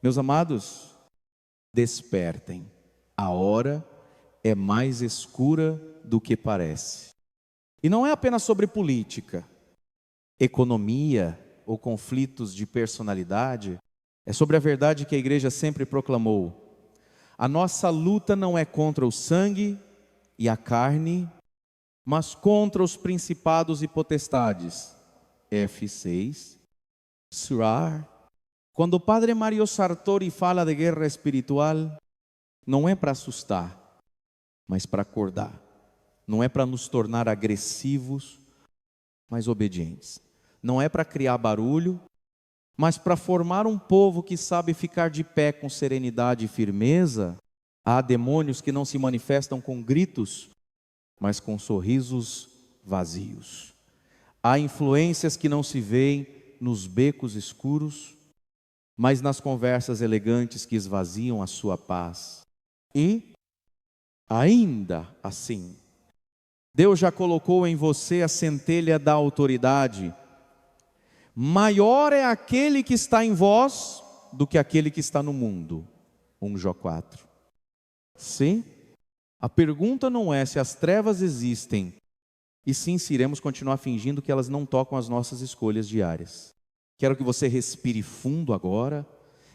Meus amados, despertem. A hora é mais escura do que parece. E não é apenas sobre política, economia ou conflitos de personalidade. É sobre a verdade que a igreja sempre proclamou. A nossa luta não é contra o sangue e a carne, mas contra os principados e potestades. F6, Surar. Quando o padre Mario Sartori fala de guerra espiritual, não é para assustar, mas para acordar. Não é para nos tornar agressivos, mas obedientes. Não é para criar barulho, mas para formar um povo que sabe ficar de pé com serenidade e firmeza. Há demônios que não se manifestam com gritos, mas com sorrisos vazios. Há influências que não se veem nos becos escuros, mas nas conversas elegantes que esvaziam a sua paz. E, ainda assim, Deus já colocou em você a centelha da autoridade. Maior é aquele que está em vós do que aquele que está no mundo. 1 Jó 4. Sim, a pergunta não é se as trevas existem, e sim se iremos continuar fingindo que elas não tocam as nossas escolhas diárias. Quero que você respire fundo agora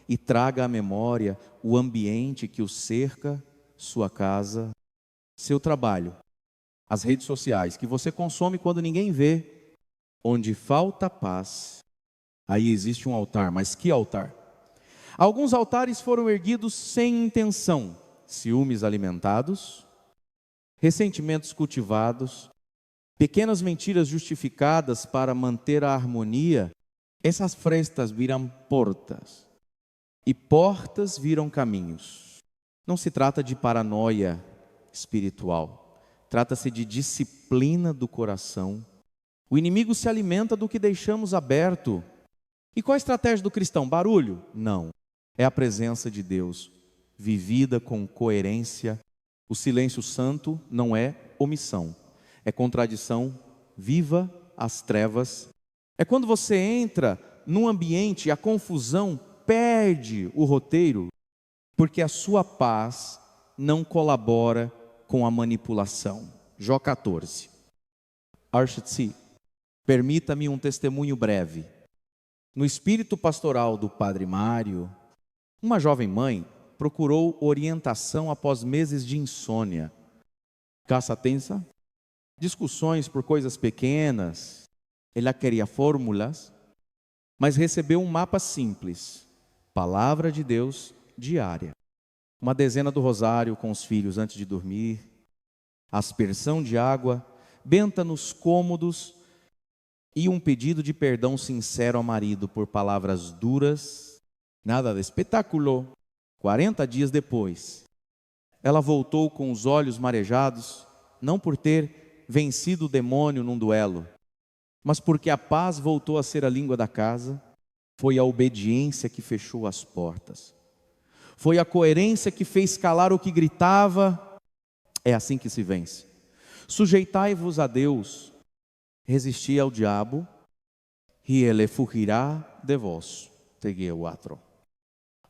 e traga à memória o ambiente que o cerca, sua casa, seu trabalho, as redes sociais, que você consome quando ninguém vê. Onde falta paz, aí existe um altar. Mas que altar? Alguns altares foram erguidos sem intenção. Ciúmes alimentados, ressentimentos cultivados, pequenas mentiras justificadas para manter a harmonia. Essas frestas viram portas, e portas viram caminhos. Não se trata de paranoia espiritual, trata-se de disciplina do coração. O inimigo se alimenta do que deixamos aberto. E qual a estratégia do cristão? Barulho? Não. É a presença de Deus, vivida com coerência. O silêncio santo não é omissão, é contradição viva às trevas. É quando você entra num ambiente, a confusão perde o roteiro, porque a sua paz não colabora com a manipulação. Jó 14. Arshitsi. Permita-me um testemunho breve. No espírito pastoral do Padre Mário, uma jovem mãe procurou orientação após meses de insônia. Caça tensa, discussões por coisas pequenas. Ela queria fórmulas, mas recebeu um mapa simples. Palavra de Deus diária. Uma dezena do rosário com os filhos antes de dormir. Aspersão de água, benta nos cômodos. E um pedido de perdão sincero ao marido por palavras duras. Nada de espetáculo. 40 dias depois, ela voltou com os olhos marejados, não por ter vencido o demônio num duelo, mas porque a paz voltou a ser a língua da casa. Foi a obediência que fechou as portas. Foi a coerência que fez calar o que gritava. É assim que se vence. Sujeitai-vos a Deus, resisti ao diabo, e ele fugirá de vós. Teguei o atro.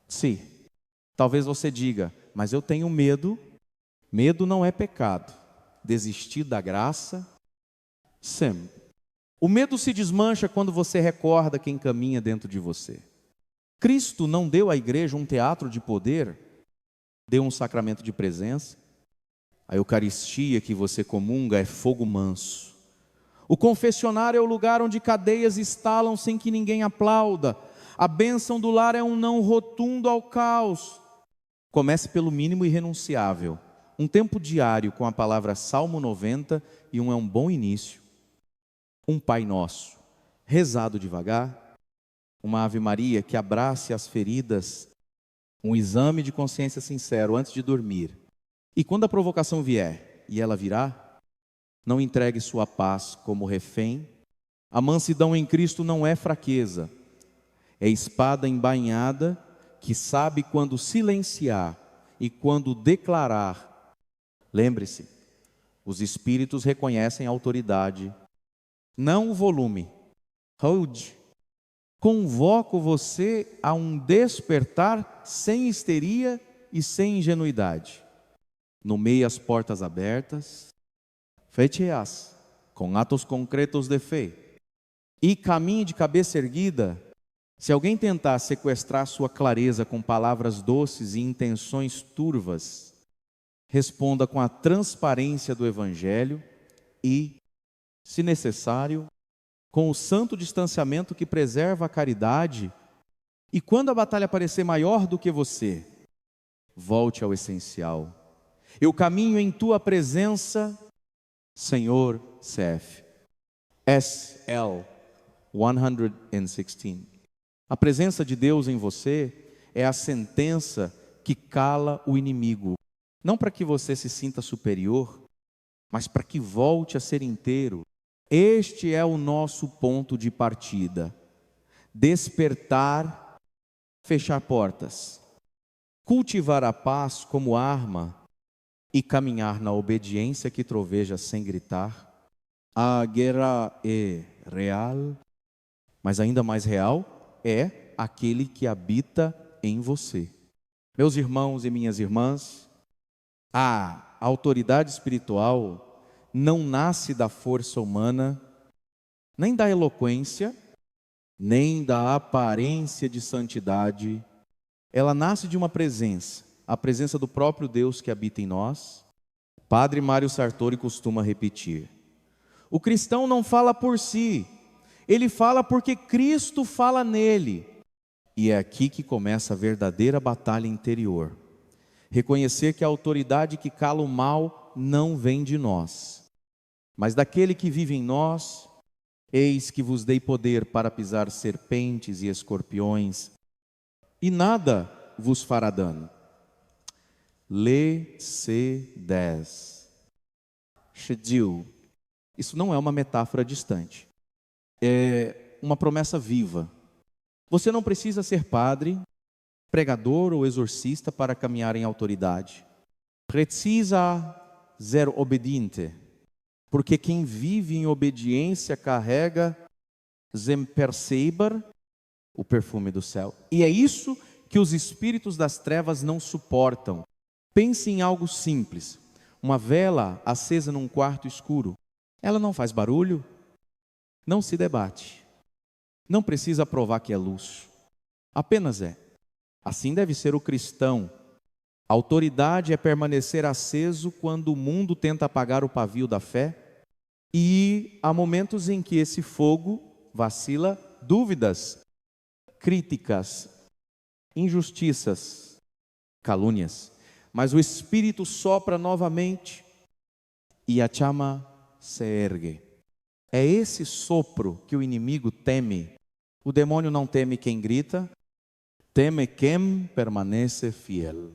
Sim, talvez você diga, mas eu tenho medo. Medo não é pecado. Desistir da graça, sempre. O medo se desmancha quando você recorda quem caminha dentro de você. Cristo não deu à igreja um teatro de poder, deu um sacramento de presença. A Eucaristia que você comunga é fogo manso. O confessionário é o lugar onde cadeias estalam sem que ninguém aplauda. A bênção do lar é um não rotundo ao caos. Comece pelo mínimo irrenunciável. Um tempo diário com a palavra Salmo 90 e é um bom início. Um Pai Nosso, rezado devagar. Uma Ave Maria que abrace as feridas. Um exame de consciência sincero antes de dormir. E quando a provocação vier, e ela virá, não entregue sua paz como refém. A mansidão em Cristo não é fraqueza. É espada embainhada que sabe quando silenciar e quando declarar. Lembre-se, os espíritos reconhecem a autoridade, não o volume. Hold. convoco você a um despertar sem histeria e sem ingenuidade. Nomeie as portas abertas, feche-as com atos concretos de fé e caminhe de cabeça erguida. Se alguém tentar sequestrar sua clareza com palavras doces e intenções turvas, responda com a transparência do Evangelho e, se necessário, com o santo distanciamento que preserva a caridade. E quando a batalha parecer maior do que você, volte ao essencial. Eu caminho em tua presença, Senhor CF. SL 116. A presença de Deus em você é a sentença que cala o inimigo. Não para que você se sinta superior, mas para que volte a ser inteiro. Este é o nosso ponto de partida. Despertar, fechar portas, cultivar a paz como arma e caminhar na obediência que troveja sem gritar. A guerra é real, mas ainda mais real é aquele que habita em você. Meus irmãos e minhas irmãs, a autoridade espiritual não nasce da força humana, nem da eloquência, nem da aparência de santidade. Ela nasce de uma presença, a presença do próprio Deus que habita em nós. Padre Mário Sartori costuma repetir: o cristão não fala por si, ele fala porque Cristo fala nele. E é aqui que começa a verdadeira batalha interior. Reconhecer que a autoridade que cala o mal não vem de nós, mas daquele que vive em nós. Eis que vos dei poder para pisar serpentes e escorpiões, e nada vos fará dano. Lê C10. Shediu. Isso não é uma metáfora distante. É uma promessa viva. Você não precisa ser padre, pregador ou exorcista para caminhar em autoridade. Precisa ser obediente, porque quem vive em obediência carrega Zemperceber, o perfume do céu. E é isso que os espíritos das trevas não suportam. Pense em algo simples. Uma vela acesa num quarto escuro. Ela não faz barulho, não se debate, não precisa provar que é luz. Apenas é. Assim deve ser o cristão. A autoridade é permanecer aceso quando o mundo tenta apagar o pavio da fé. E há momentos em que esse fogo vacila, dúvidas, críticas, injustiças, calúnias. Mas o Espírito sopra novamente e a chama se ergue. É esse sopro que o inimigo teme. O demônio não teme quem grita, teme quem permanece fiel.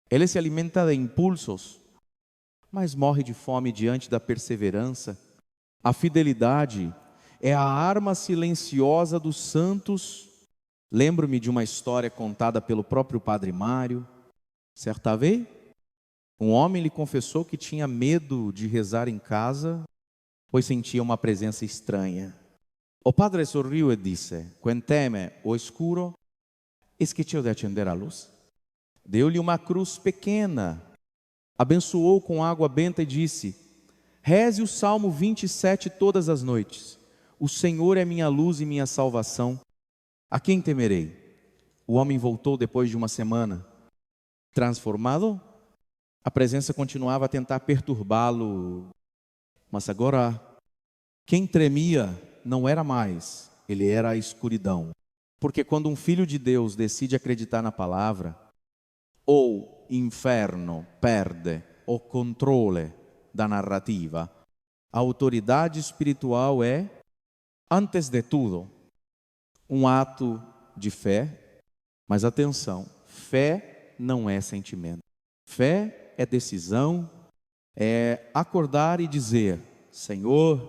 Ele se alimenta de impulsos, mas morre de fome diante da perseverança. A fidelidade é a arma silenciosa dos santos. Lembro-me de uma história contada pelo próprio Padre Mário. Certa vez, um homem lhe confessou que tinha medo de rezar em casa, pois sentia uma presença estranha. O padre sorriu e disse: "Quem teme o escuro, esqueceu de acender a luz." Deu-lhe uma cruz pequena, abençoou com água benta e disse: "Reze o Salmo 27 todas as noites. O Senhor é minha luz e minha salvação. A quem temerei?" O homem voltou depois de uma semana. Transformado, a presença continuava a tentar perturbá-lo. Mas agora, quem tremia não era mais, ele era a escuridão. Porque quando um filho de Deus decide acreditar na palavra, o inferno perde o controle da narrativa. A autoridade espiritual é, antes de tudo, um ato de fé. Mas atenção, fé não é sentimento. Fé é decisão, é acordar e dizer: Senhor,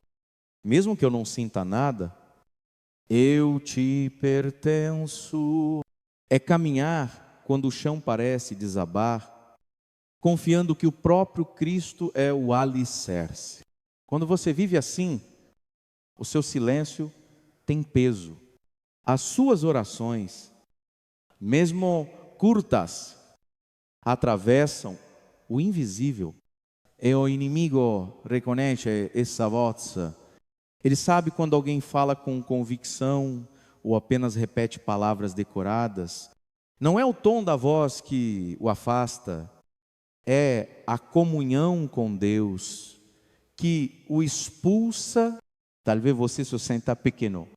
mesmo que eu não sinta nada, eu te pertenço. É caminhar quando o chão parece desabar, confiando que o próprio Cristo é o alicerce. Quando você vive assim, o seu silêncio tem peso. as suas orações, mesmo curtas, atravessam o invisível. E o inimigo reconhece essa voz. Ele sabe quando alguém fala com convicção ou apenas repete palavras decoradas. Não é o tom da voz que o afasta, é a comunhão com Deus que o expulsa. Talvez você se sinta pequeno,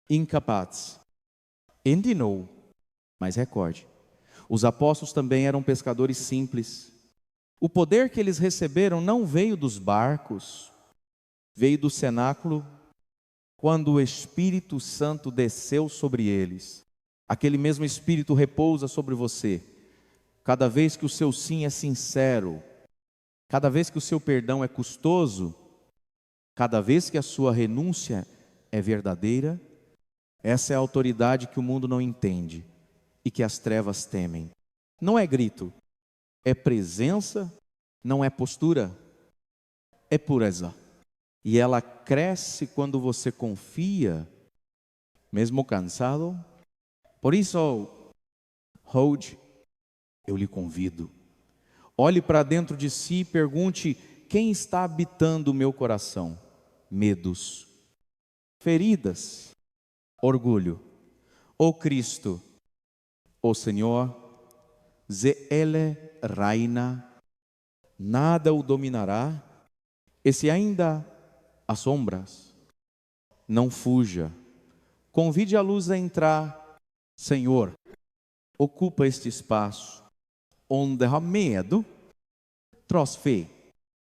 incapaz. Endinou, mas recorde. Os apóstolos também eram pescadores simples. O poder que eles receberam não veio dos barcos, veio do cenáculo, quando o Espírito Santo desceu sobre eles. Aquele mesmo Espírito repousa sobre você. Cada vez que o seu sim é sincero, cada vez que o seu perdão é custoso, cada vez que a sua renúncia é verdadeira, essa é a autoridade que o mundo não entende e que as trevas temem. Não é grito, é presença, não é postura, é pureza. E ela cresce quando você confia, mesmo cansado. Por isso, Hold, eu lhe convido. Olhe para dentro de si e pergunte: quem está habitando o meu coração? Medos, feridas, orgulho, ou Cristo, o Senhor, Ze Ele reina, nada o dominará. E se ainda há sombras, não fuja, convide a luz a entrar. Senhor, ocupa este espaço. Onde há medo, traz fé.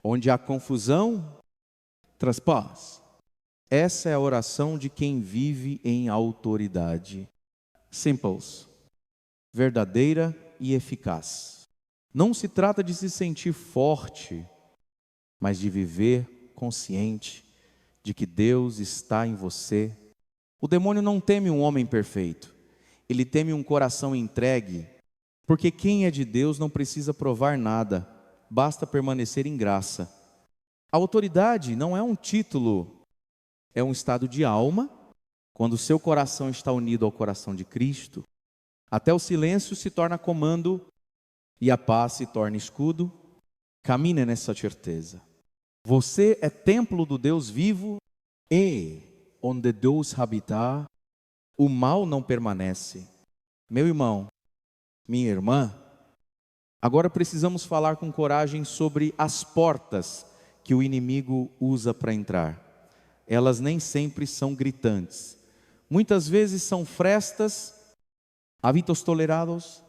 Onde há confusão, traz paz. Essa é a oração de quem vive em autoridade. Simples, verdadeira e eficaz. Não se trata de se sentir forte, mas de viver consciente de que Deus está em você. O demônio não teme um homem perfeito, ele teme um coração entregue, porque quem é de Deus não precisa provar nada, basta permanecer em graça. A autoridade não é um título, é um estado de alma. Quando o seu coração está unido ao coração de Cristo, até o silêncio se torna comando e a paz se torna escudo. Camine nessa certeza. Você é templo do Deus vivo e onde Deus habitar, o mal não permanece. Meu irmão, minha irmã, agora precisamos falar com coragem sobre as portas que o inimigo usa para entrar. Elas nem sempre são gritantes. Muitas vezes são frestas, hábitos tolerados,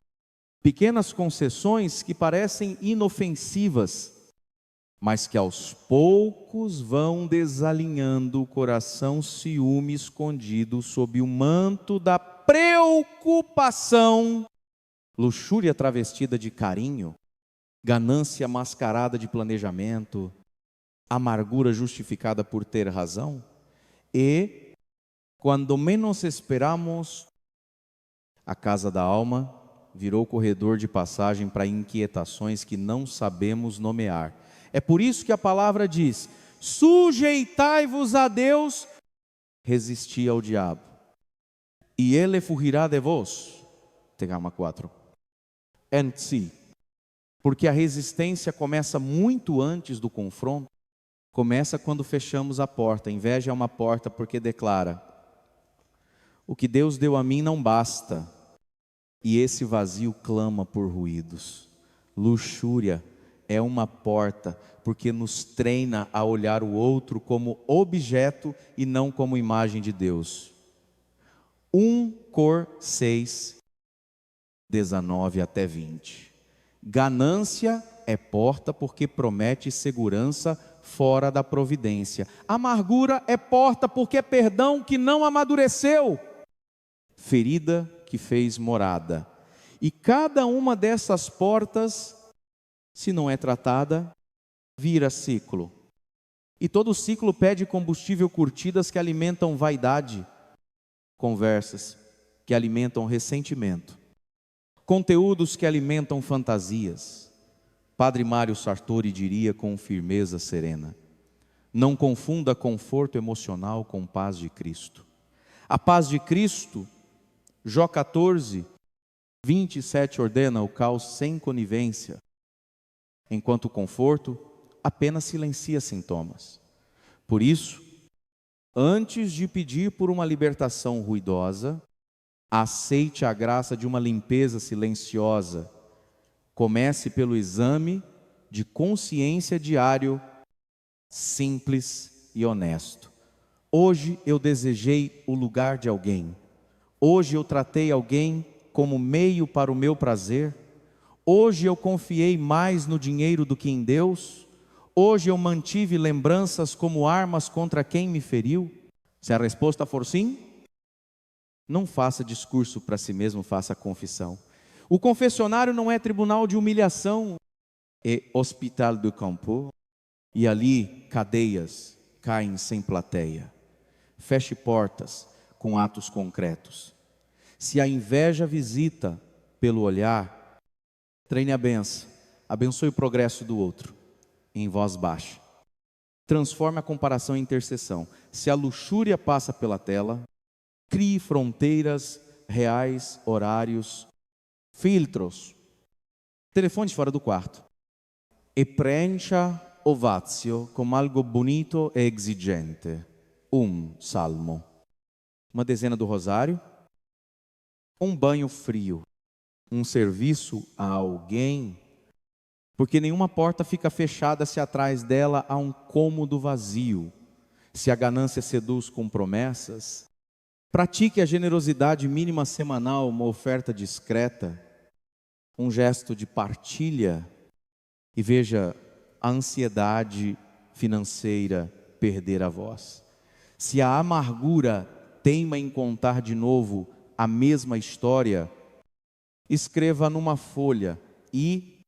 pequenas concessões que parecem inofensivas, mas que aos poucos vão desalinhando o coração ciúme escondido sob o manto da preocupação, luxúria travestida de carinho, ganância mascarada de planejamento, amargura justificada por ter razão. E, quando menos esperamos, a casa da alma virou corredor de passagem para inquietações que não sabemos nomear. É por isso que a palavra diz: sujeitai-vos a Deus, resisti ao diabo, e ele fugirá de vós. Tegama 4. En si. Porque a resistência começa muito antes do confronto. Começa quando fechamos a porta. A inveja é uma porta porque declara: o que Deus deu a mim não basta, e esse vazio clama por ruídos. Luxúria é uma porta, porque nos treina a olhar o outro como objeto e não como imagem de Deus. 1 Cor 6, 19 até 20. Ganância é porta porque promete segurança fora da providência. Amargura é porta porque é perdão que não amadureceu. Ferida que fez morada. E cada uma dessas portas, se não é tratada, vira ciclo. E todo ciclo pede combustível, curtidas que alimentam vaidade, conversas que alimentam ressentimento, conteúdos que alimentam fantasias. Padre Mário Sartori diria com firmeza serena: não confunda conforto emocional com paz de Cristo. A paz de Cristo, Jó 14, 27 ordena o caos sem conivência, enquanto o conforto apenas silencia sintomas. Por isso, antes de pedir por uma libertação ruidosa, aceite a graça de uma limpeza silenciosa. Comece pelo exame de consciência diário, simples e honesto. Hoje eu desejei o lugar de alguém. Hoje eu tratei alguém como meio para o meu prazer. Hoje eu confiei mais no dinheiro do que em Deus. Hoje eu mantive lembranças como armas contra quem me feriu. Se a resposta for sim, não faça discurso para si mesmo, faça confissão. O confessionário não é tribunal de humilhação, é hospital do campo. E ali cadeias caem sem plateia. Feche portas com atos concretos. Se a inveja visita pelo olhar, treine a benção, abençoe o progresso do outro, em voz baixa. Transforme a comparação em intercessão. Se a luxúria passa pela tela, crie fronteiras reais, horários, filtros. Telefone fora do quarto. E preencha o vazio com algo bonito e exigente. Salmo. Uma dezena do rosário. Um banho frio. Um serviço a alguém. Porque nenhuma porta fica fechada se atrás dela há um cômodo vazio. Se a ganância seduz com promessas, pratique a generosidade mínima semanal, uma oferta discreta, um gesto de partilha, e veja a ansiedade financeira perder a voz. Se a amargura teima em contar de novo a mesma história, escreva numa folha e,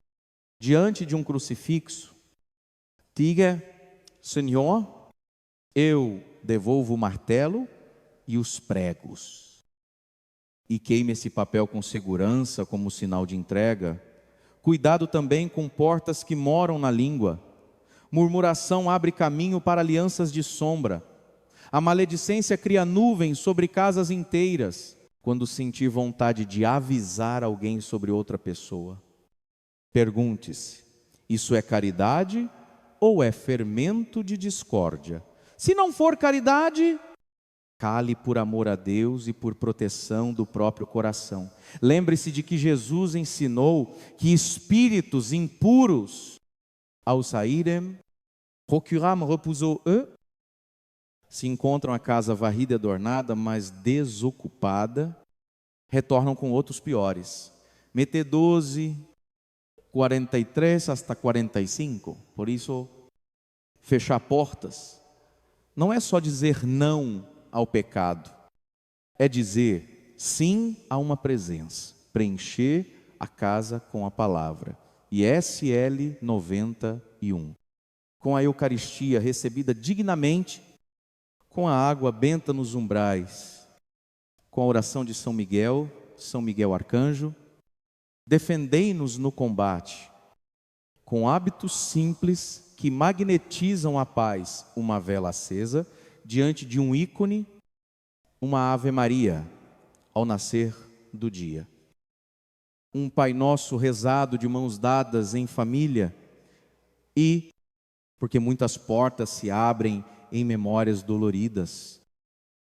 diante de um crucifixo, diga: Senhor, eu devolvo o martelo e os pregos. E queime esse papel com segurança como sinal de entrega. Cuidado também com portas que moram na língua. Murmuração abre caminho para alianças de sombra. A maledicência cria nuvens sobre casas inteiras. Quando sentir vontade de avisar alguém sobre outra pessoa, pergunte-se: isso é caridade ou é fermento de discórdia? Se não for caridade, cale por amor a Deus e por proteção do próprio coração. Lembre-se de que Jesus ensinou que espíritos impuros, ao saírem, procuram repouser eux, se encontram a casa varrida e adornada, mas desocupada, retornam com outros piores. Mete 12, 43 hasta 45. Por isso, fechar portas não é só dizer não ao pecado, é dizer sim a uma presença, preencher a casa com a palavra. E SL 91, com a Eucaristia recebida dignamente, com a água benta nos umbrais, com a oração de São Miguel Arcanjo, defendei-nos no combate, com hábitos simples que magnetizam a paz, uma vela acesa, diante de um ícone, uma Ave Maria, ao nascer do dia. Um Pai Nosso rezado de mãos dadas em família e, porque muitas portas se abrem em memórias doloridas,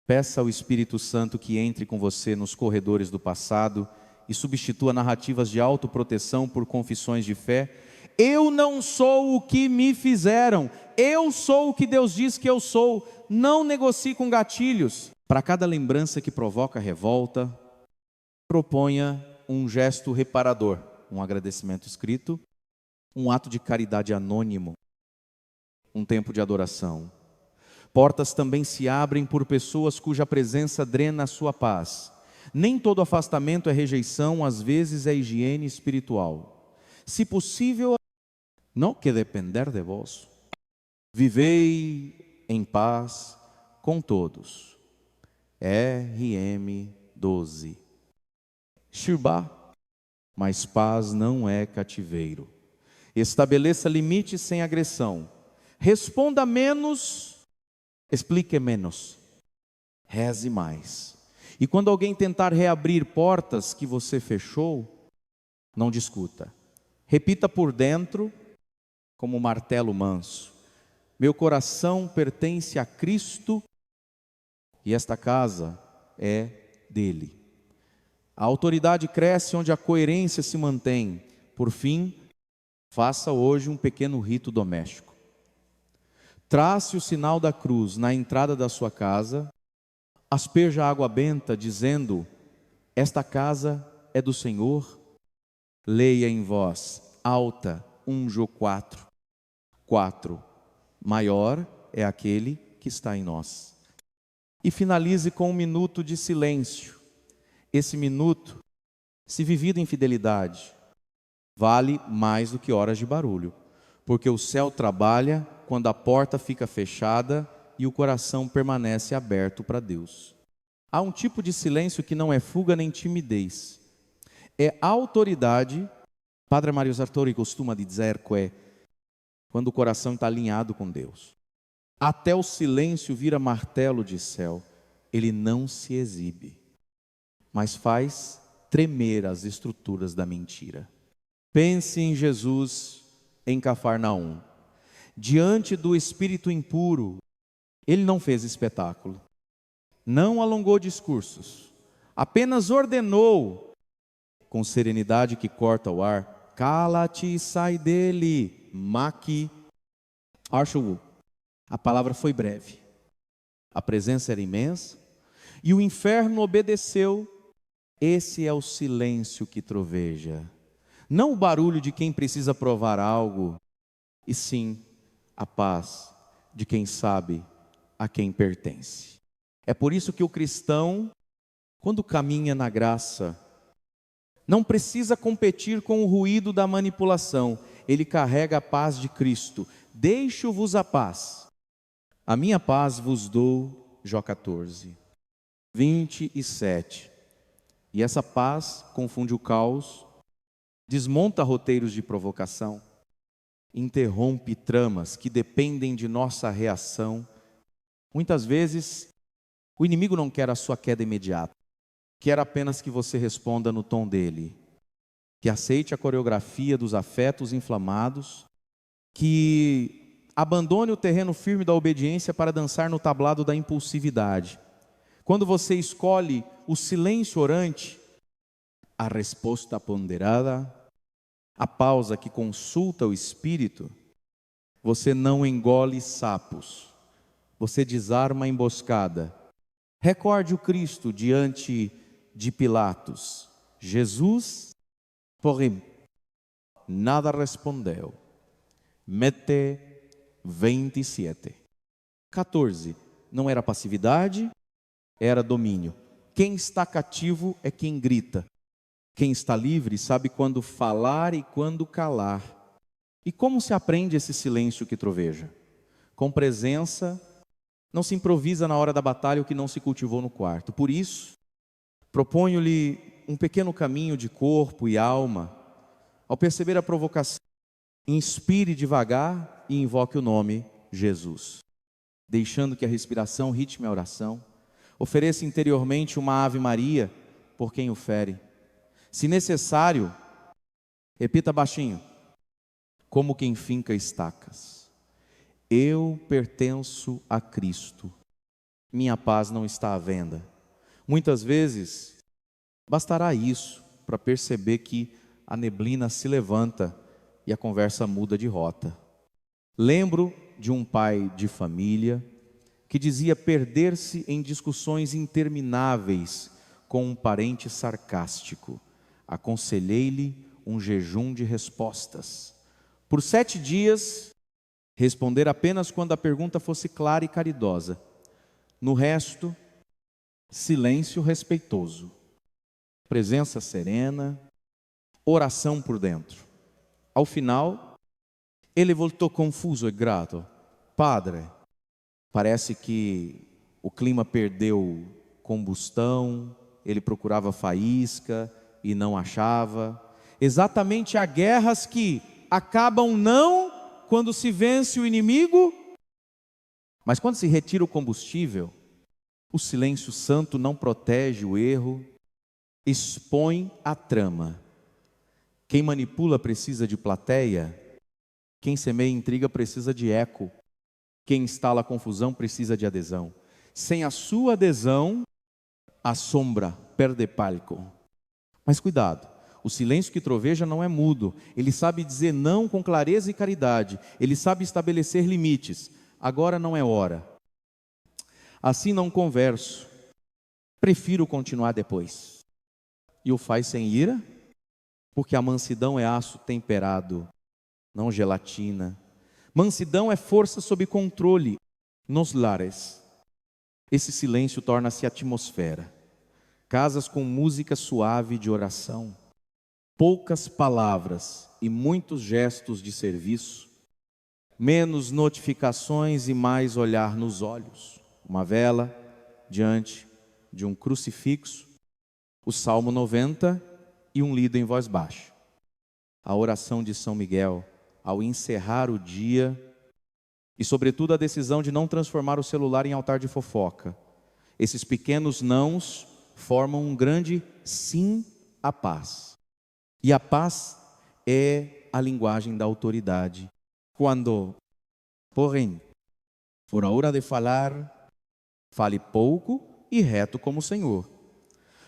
peça ao Espírito Santo que entre com você nos corredores do passado e substitua narrativas de autoproteção por confissões de fé. Eu não sou o que me fizeram, eu sou o que Deus diz que eu sou. Não negocie com gatilhos. Para cada lembrança que provoca revolta, proponha um gesto reparador, um agradecimento escrito, um ato de caridade anônimo, um tempo de adoração. Portas também se abrem por pessoas cuja presença drena a sua paz. Nem todo afastamento é rejeição, às vezes é higiene espiritual. Se possível, não que depender de vós, vivei em paz com todos. RM 12. Shirba, mas paz não é cativeiro. Estabeleça limites sem agressão. Responda menos, explique menos. reze mais. E quando alguém tentar reabrir portas que você fechou, não discuta. Repita por dentro, como um martelo manso: meu coração pertence a Cristo e esta casa é dele. A autoridade cresce onde a coerência se mantém. Por fim, faça hoje um pequeno rito doméstico. Trace o sinal da cruz na entrada da sua casa, asperja água benta dizendo: esta casa é do Senhor. Leia em voz alta 1 João 4. 4. Maior é aquele que está em nós. E finalize com um minuto de silêncio. Esse minuto, se vivido em fidelidade, vale mais do que horas de barulho, porque o céu trabalha quando a porta fica fechada e o coração permanece aberto para Deus. Há um tipo de silêncio que não é fuga nem timidez, é autoridade. Padre Mário Sartori costuma dizer que é quando o coração está alinhado com Deus. Até o silêncio vira martelo de céu. Ele não se exibe, mas faz tremer as estruturas da mentira. Pense em Jesus em Cafarnaum. Diante do espírito impuro, ele não fez espetáculo, não alongou discursos, apenas ordenou, com serenidade que corta o ar: cala-te e sai dele. Maqui Archul. A palavra foi breve, a presença era imensa e o inferno obedeceu. Esse é o silêncio que troveja, não o barulho de quem precisa provar algo, e sim a paz de quem sabe a quem pertence. É por isso que o cristão, quando caminha na graça, não precisa competir com o ruído da manipulação. Ele carrega a paz de Cristo. Deixo-vos a paz, a minha paz vos dou. Jó 14, 27. E essa paz confunde o caos, desmonta roteiros de provocação, interrompe tramas que dependem de nossa reação. Muitas vezes, o inimigo não quer a sua queda imediata, quer apenas que você responda no tom dele, que aceite a coreografia dos afetos inflamados, que abandone o terreno firme da obediência para dançar no tablado da impulsividade. Quando você escolhe o silêncio orante, a resposta ponderada, a pausa que consulta o Espírito, você não engole sapos, você desarma a emboscada. Recorde o Cristo diante de Pilatos. Jesus, porém, nada respondeu. Mete 27. 14. Não era passividade, era domínio. Quem está cativo é quem grita. Quem está livre sabe quando falar e quando calar. E como se aprende esse silêncio que troveja? Com presença. Não se improvisa na hora da batalha o que não se cultivou no quarto. Por isso, proponho-lhe um pequeno caminho de corpo e alma. Ao perceber a provocação, inspire devagar e invoque o nome Jesus, deixando que a respiração ritme a oração. Ofereça interiormente uma Ave Maria por quem o fere. Se necessário, repita baixinho, como quem finca estacas: eu pertenço a Cristo, minha paz não está à venda. Muitas vezes, bastará isso para perceber que a neblina se levanta e a conversa muda de rota. Lembro de um pai de família que dizia perder-se em discussões intermináveis com um parente sarcástico. Aconselhei-lhe um jejum de respostas. Por 7 dias, responder apenas quando a pergunta fosse clara e caridosa. No resto, silêncio respeitoso, presença serena, oração por dentro. Ao final, ele voltou confuso e grato. Padre, parece que o clima perdeu combustão, ele procurava faísca e não achava. Exatamente há guerras que acabam não quando se vence o inimigo, mas quando se retira o combustível, O silêncio santo não protege o erro, expõe a trama. Quem manipula precisa de plateia, quem semeia intriga precisa de eco, quem instala confusão precisa de adesão. Sem a sua adesão, a sombra perde palco. Mas cuidado, o silêncio que troveja não é mudo, ele sabe dizer não com clareza e caridade, ele sabe estabelecer limites. Agora não é hora. Assim não converso, prefiro continuar depois. E o faz sem ira, porque a mansidão é aço temperado, não gelatina. Mansidão é força sob controle nos lares. Esse silêncio torna-se atmosfera. Casas com música suave de oração, poucas palavras e muitos gestos de serviço, menos notificações e mais olhar nos olhos. Uma vela diante de um crucifixo, o Salmo 90 e um lido em voz baixa. A oração de São Miguel ao encerrar o dia e, sobretudo, a decisão de não transformar o celular em altar de fofoca. Esses pequenos nãos formam um grande sim à paz. E a paz é a linguagem da autoridade. Quando, porém, for a hora de falar, fale pouco e reto como o Senhor.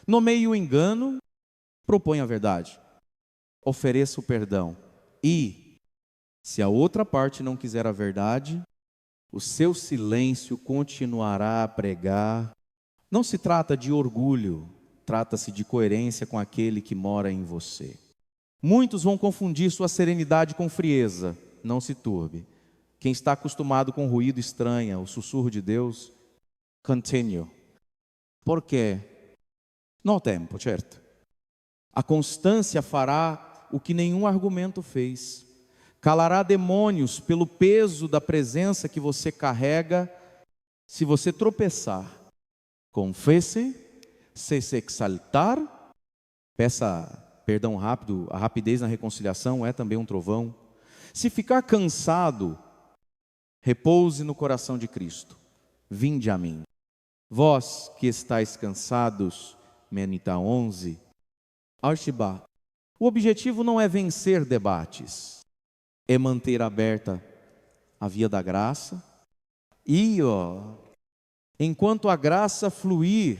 Nomeie o engano, proponha a verdade. Ofereça o perdão. E, se a outra parte não quiser a verdade, o seu silêncio continuará a pregar. Não se trata de orgulho, trata-se de coerência com aquele que mora em você. Muitos vão confundir sua serenidade com frieza. Não se turbe. Quem está acostumado com ruído estranha, o sussurro de Deus, continue. Por quê? No tempo, certo? A constância fará o que nenhum argumento fez. Calará demônios pelo peso da presença que você carrega. Se você tropeçar, confesse, se exaltar, peça perdão rápido. A rapidez na reconciliação é também um trovão. Se ficar cansado, repouse no coração de Cristo. Vinde a mim. Vós que estáis cansados, Menita 11, Arshibá. O objetivo não é vencer debates, é manter aberta a via da graça. E, enquanto a graça fluir,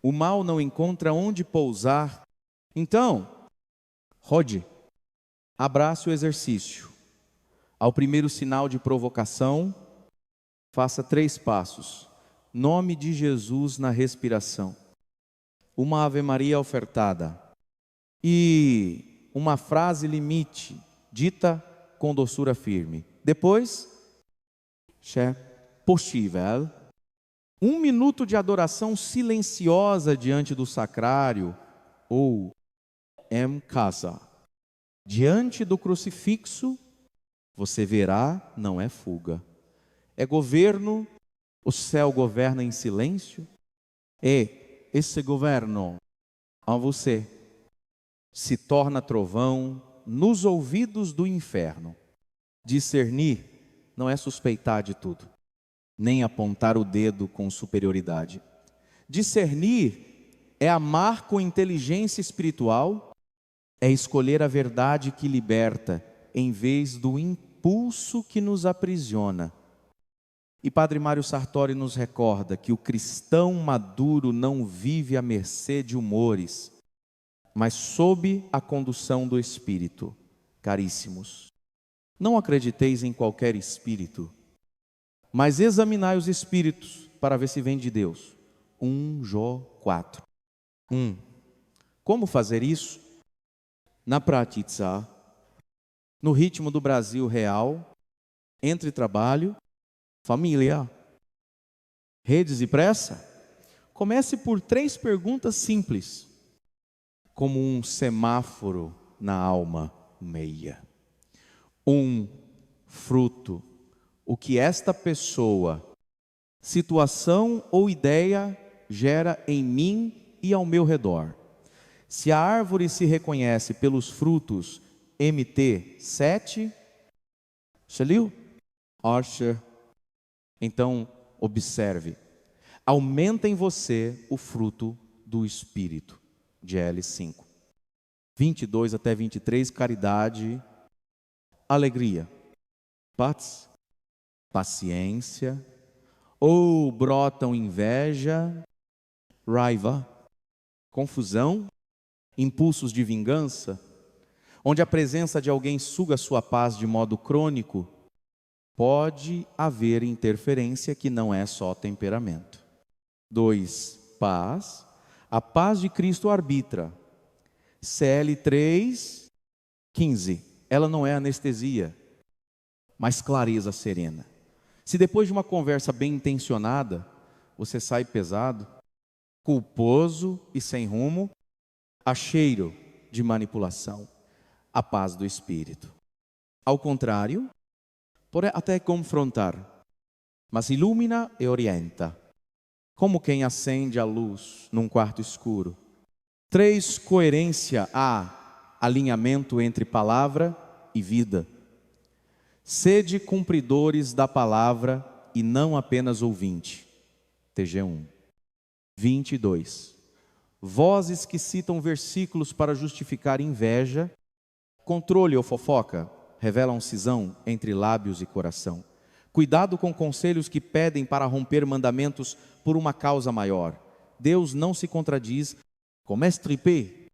o mal não encontra onde pousar. Então, rode, abrace o exercício. Ao primeiro sinal de provocação, faça 3 passos. Nome de Jesus na respiração. Uma Ave Maria ofertada. E uma frase limite, dita com doçura firme. Depois, se é possível, 1 minuto de adoração silenciosa diante do sacrário, ou em casa, diante do crucifixo, você verá, não é fuga. É governo, o céu governa em silêncio, e esse governo a você se torna trovão nos ouvidos do inferno. Discernir não é suspeitar de tudo, nem apontar o dedo com superioridade. Discernir é amar com inteligência espiritual, é escolher a verdade que liberta, em vez do impulso que nos aprisiona. E Padre Mário Sartori nos recorda que o cristão maduro não vive à mercê de humores, mas sob a condução do Espírito. Caríssimos, não acrediteis em qualquer espírito, mas examinai os espíritos para ver se vem de Deus. 1 Jó 4. Como fazer isso? Na prática, no ritmo do Brasil real, entre trabalho, família, redes e pressa. Comece por 3 perguntas simples, como um semáforo na alma meia. Fruto. O que esta pessoa, situação ou ideia gera em mim e ao meu redor. Se a árvore se reconhece pelos frutos, MT 7, Shalil? Archer. Então, observe. Aumenta em você o fruto do Espírito, de L5. 22 até 23, caridade, alegria, paz, paciência, ou brotam inveja, raiva, confusão, impulsos de vingança, onde a presença de alguém suga sua paz de modo crônico, pode haver interferência que não é só temperamento. 2, paz. A paz de Cristo arbitra. CL 3, 15. Ela não é anestesia, mas clareza serena. Se depois de uma conversa bem intencionada, você sai pesado, culposo e sem rumo, há cheiro de manipulação, a paz do Espírito. Ao contrário, pode até confrontar, mas ilumina e orienta, como quem acende a luz num quarto escuro. 3, coerência, há alinhamento entre palavra e vida. Sede cumpridores da palavra e não apenas ouvinte. TG1. 22. Vozes que citam versículos para justificar inveja, controle ou fofoca, revelam cisão entre lábios e coração. Cuidado com conselhos que pedem para romper mandamentos por uma causa maior. Deus não se contradiz. Como estripé,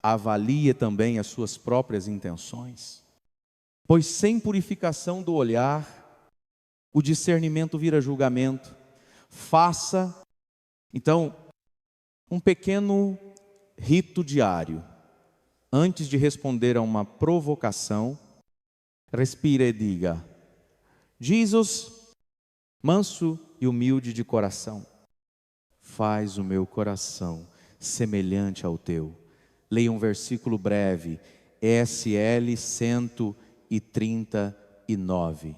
avalie também as suas próprias intenções. Pois sem purificação do olhar, o discernimento vira julgamento. Faça, então, um pequeno rito diário. Antes de responder a uma provocação, respire e diga: Jesus, manso e humilde de coração, faz o meu coração semelhante ao teu. Leia um versículo breve, SL 139,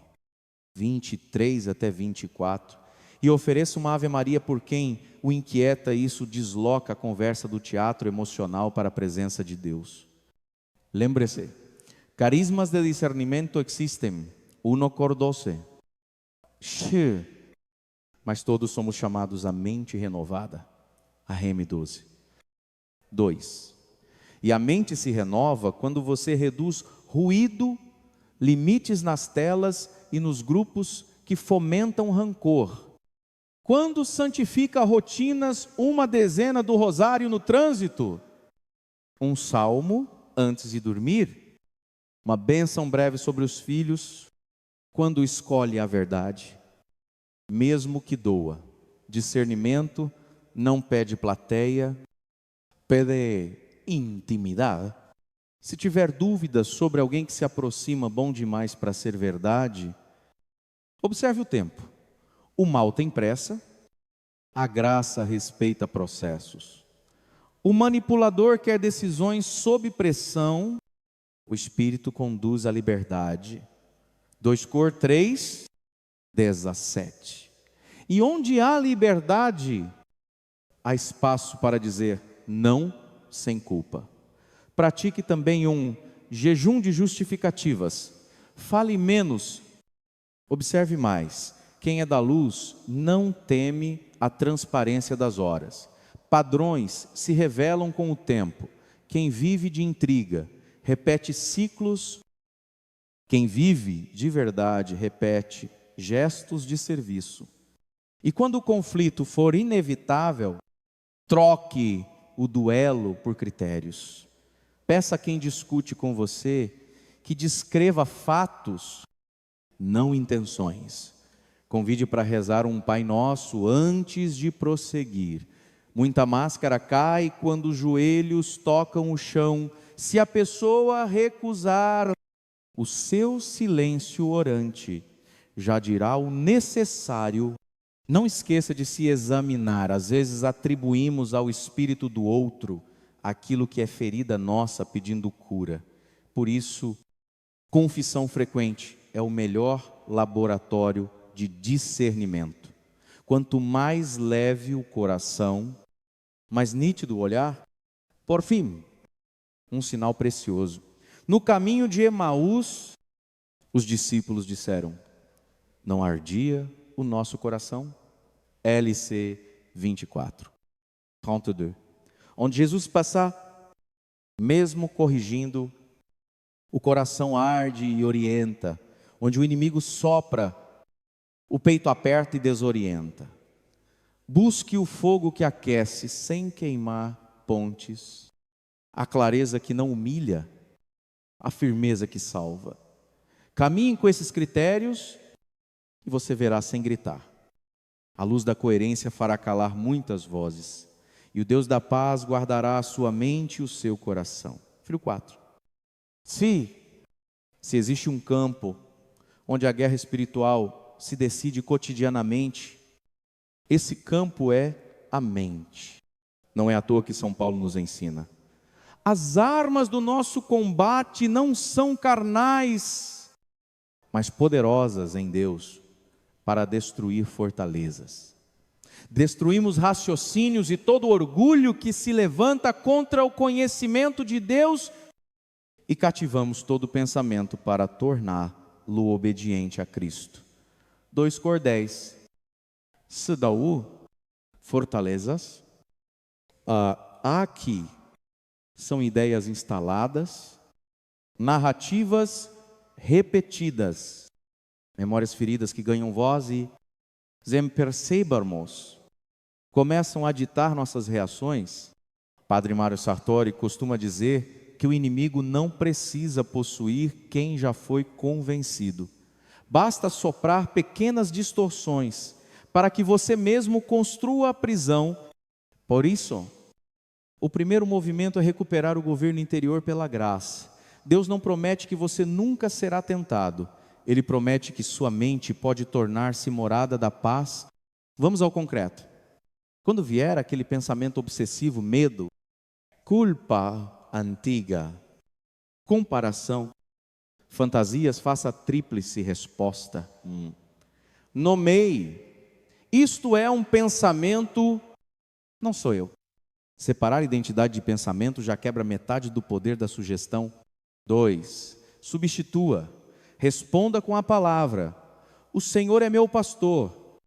23 até 24, e ofereça uma Ave Maria por quem o inquieta. Isso desloca a conversa do teatro emocional para a presença de Deus. Lembre-se, carismas de discernimento existem, 1 cor 12, mas todos somos chamados à mente renovada, a RM 12. 2. E a mente se renova quando você reduz ruído, limites nas telas e nos grupos que fomentam rancor. Quando santifica rotinas, uma dezena do rosário no trânsito, um salmo antes de dormir, uma bênção breve sobre os filhos, quando escolhe a verdade, mesmo que doa. Discernimento não pede plateia, pede intimidade. Se tiver dúvidas sobre alguém que se aproxima bom demais para ser verdade, observe o tempo. O mal tem pressa, a graça respeita processos. O manipulador quer decisões sob pressão, o Espírito conduz à liberdade. 2 cor 3, 17. E onde há liberdade, há espaço para dizer não sem culpa. Pratique também um jejum de justificativas. Fale menos, observe mais. Quem é da luz não teme a transparência das horas. Padrões se revelam com o tempo. Quem vive de intriga, repete ciclos. Quem vive de verdade, repete gestos de serviço. E quando o conflito for inevitável, troque o duelo por critérios. Peça a quem discute com você que descreva fatos, não intenções. Convide para rezar um Pai Nosso antes de prosseguir. Muita máscara cai quando os joelhos tocam o chão. Se a pessoa recusar, o seu silêncio orante já dirá o necessário. Não esqueça de se examinar. Às vezes atribuímos ao espírito do outro aquilo que é ferida nossa, pedindo cura. Por isso, confissão frequente é o melhor laboratório de discernimento. Quanto mais leve o coração, mais nítido o olhar. Por fim, um sinal precioso. No caminho de Emaús, os discípulos disseram: não ardia o nosso coração? LC 24. 32. Onde Jesus passa, mesmo corrigindo, o coração arde e orienta. Onde o inimigo sopra, o peito aperta e desorienta. Busque o fogo que aquece sem queimar pontes, a clareza que não humilha, a firmeza que salva. Caminhe com esses critérios e você verá sem gritar. A luz da coerência fará calar muitas vozes, e o Deus da paz guardará a sua mente e o seu coração. Filho 4. Se existe um campo onde a guerra espiritual se decide cotidianamente, esse campo é a mente. Não é à toa que São Paulo nos ensina. As armas do nosso combate não são carnais, mas poderosas em Deus para destruir fortalezas. Destruímos raciocínios e todo orgulho que se levanta contra o conhecimento de Deus e cativamos todo pensamento para torná-lo obediente a Cristo. 2 Cordéis. Se dau fortalezas, aqui são ideias instaladas, narrativas repetidas, memórias feridas que ganham voz e percebermos, começam a ditar nossas reações. Padre Mário Sartori costuma dizer que o inimigo não precisa possuir quem já foi convencido. Basta soprar pequenas distorções para que você mesmo construa a prisão. Por isso, o primeiro movimento é recuperar o governo interior pela graça. Deus não promete que você nunca será tentado. Ele promete que sua mente pode tornar-se morada da paz. Vamos ao concreto. Quando vier aquele pensamento obsessivo, medo, culpa antiga, comparação, fantasias, faça a tríplice resposta. Nomeie. Isto é um pensamento, não sou eu. Separar a identidade de pensamento já quebra metade do poder da sugestão. 2. Substitua. Responda com a palavra: o Senhor é meu pastor,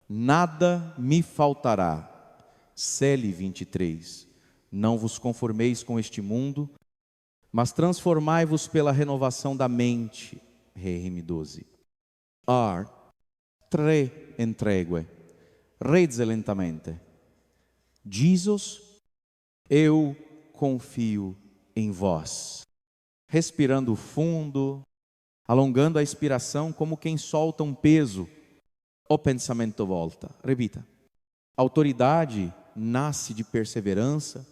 nada me faltará. Cele 23. Não vos conformeis com este mundo, mas transformai-vos pela renovação da mente. RM 12. Tre entregue, redze lentamente. Jesus, eu confio em vós. Respirando fundo, alongando a expiração como quem solta um peso, o pensamento volta. Repita. Autoridade nasce de perseverança,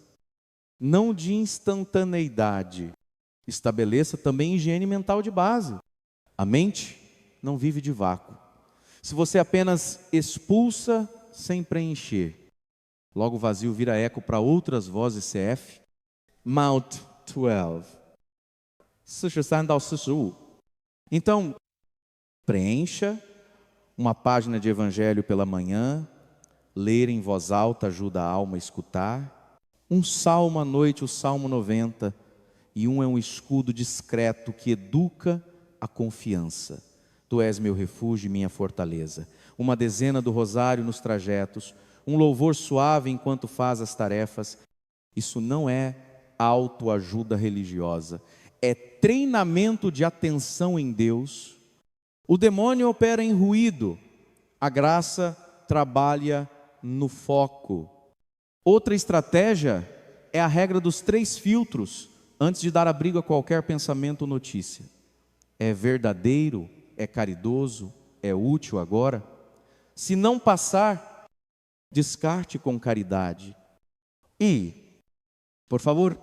não de instantaneidade. Estabeleça também higiene mental de base. A mente não vive de vácuo. Se você apenas expulsa sem preencher, logo o vazio vira eco para outras vozes CF. Mount 12. 43 ao 41. Então, preencha uma página de evangelho pela manhã, ler em voz alta ajuda a alma a escutar, um salmo à noite, o Salmo 90, e um é um escudo discreto que educa a confiança. Tu és meu refúgio e minha fortaleza. Uma dezena do rosário nos trajetos, um louvor suave enquanto faz as tarefas. Isso não é autoajuda religiosa, é treinamento de atenção em Deus. O demônio opera em ruído, a graça trabalha no foco. Outra estratégia é a regra dos 3 filtros antes de dar abrigo a qualquer pensamento ou notícia. É verdadeiro? É caridoso? É útil agora? Se não passar, descarte com caridade. E, por favor,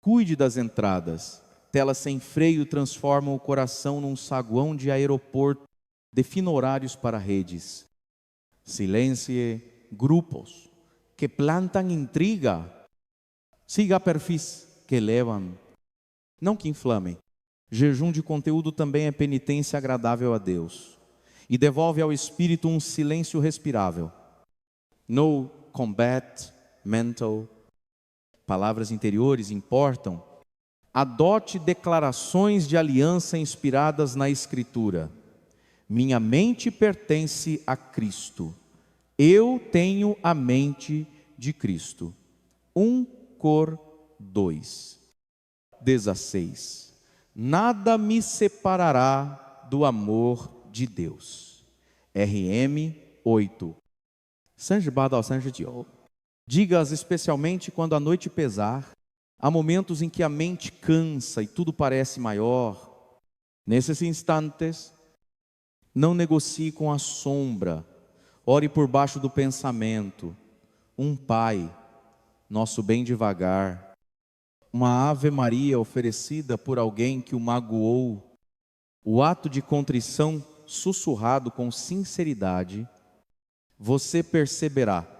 cuide das entradas. Telas sem freio transformam o coração num saguão de aeroporto. Defina horários para redes. Silencie grupos que plantam intriga. Siga perfis que levam, não que inflamem. Jejum de conteúdo também é penitência agradável a Deus e devolve ao espírito um silêncio respirável. No combat mental. Palavras interiores importam. Adote declarações de aliança inspiradas na Escritura. Minha mente pertence a Cristo. Eu tenho a mente de Cristo. 1 Cor 2:16. Nada me separará do amor de Deus. RM 8. 38到39. Digas especialmente quando a noite pesar, há momentos em que a mente cansa e tudo parece maior. Nesses instantes, não negocie com a sombra, ore por baixo do pensamento. Um Pai, nosso bem devagar, uma Ave Maria oferecida por alguém que o magoou, o ato de contrição sussurrado com sinceridade, você perceberá.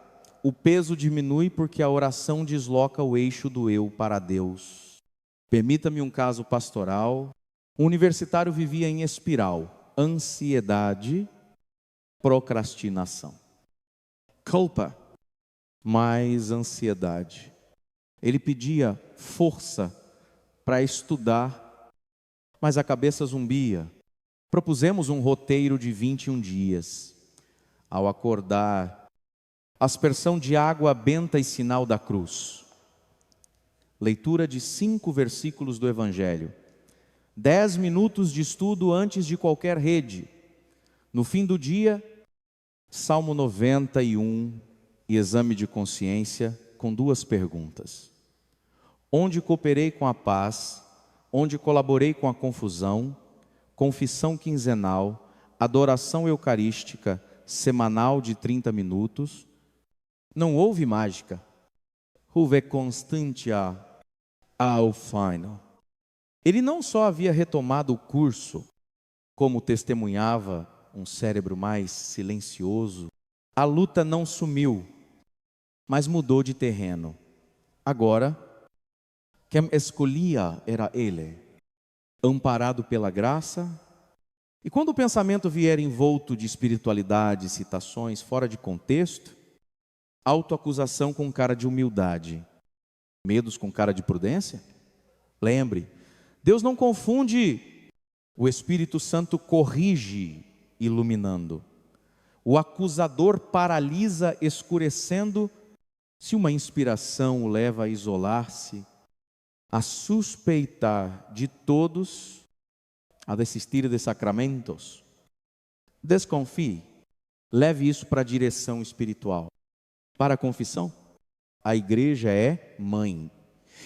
O peso diminui porque a oração desloca o eixo do eu para Deus. Permita-me um caso pastoral. Um universitário vivia em espiral: ansiedade, procrastinação. Culpa, mais ansiedade. Ele pedia força para estudar, mas a cabeça zumbia. Propusemos um roteiro de 21 dias. Ao acordar, aspersão de água benta e sinal da cruz. Leitura de 5 versículos do Evangelho. 10 minutos de estudo antes de qualquer rede. No fim do dia, Salmo 91 e exame de consciência com 2 perguntas. Onde cooperei com a paz? Onde colaborei com a confusão? Confissão quinzenal, adoração eucarística semanal de 30 minutos. Não houve mágica. Houve constância ao final. Ele não só havia retomado o curso, como testemunhava um cérebro mais silencioso, a luta não sumiu, mas mudou de terreno. Agora, quem escolhia era ele, amparado pela graça. E quando o pensamento vier envolto de espiritualidade, citações fora de contexto, autoacusação com cara de humildade, medos com cara de prudência, lembre, Deus não confunde. O Espírito Santo corrige, iluminando. O acusador paralisa, escurecendo. Se uma inspiração o leva a isolar-se, a suspeitar de todos, a desistir de sacramentos, desconfie, leve isso para a direção espiritual. Para a confissão, a igreja é mãe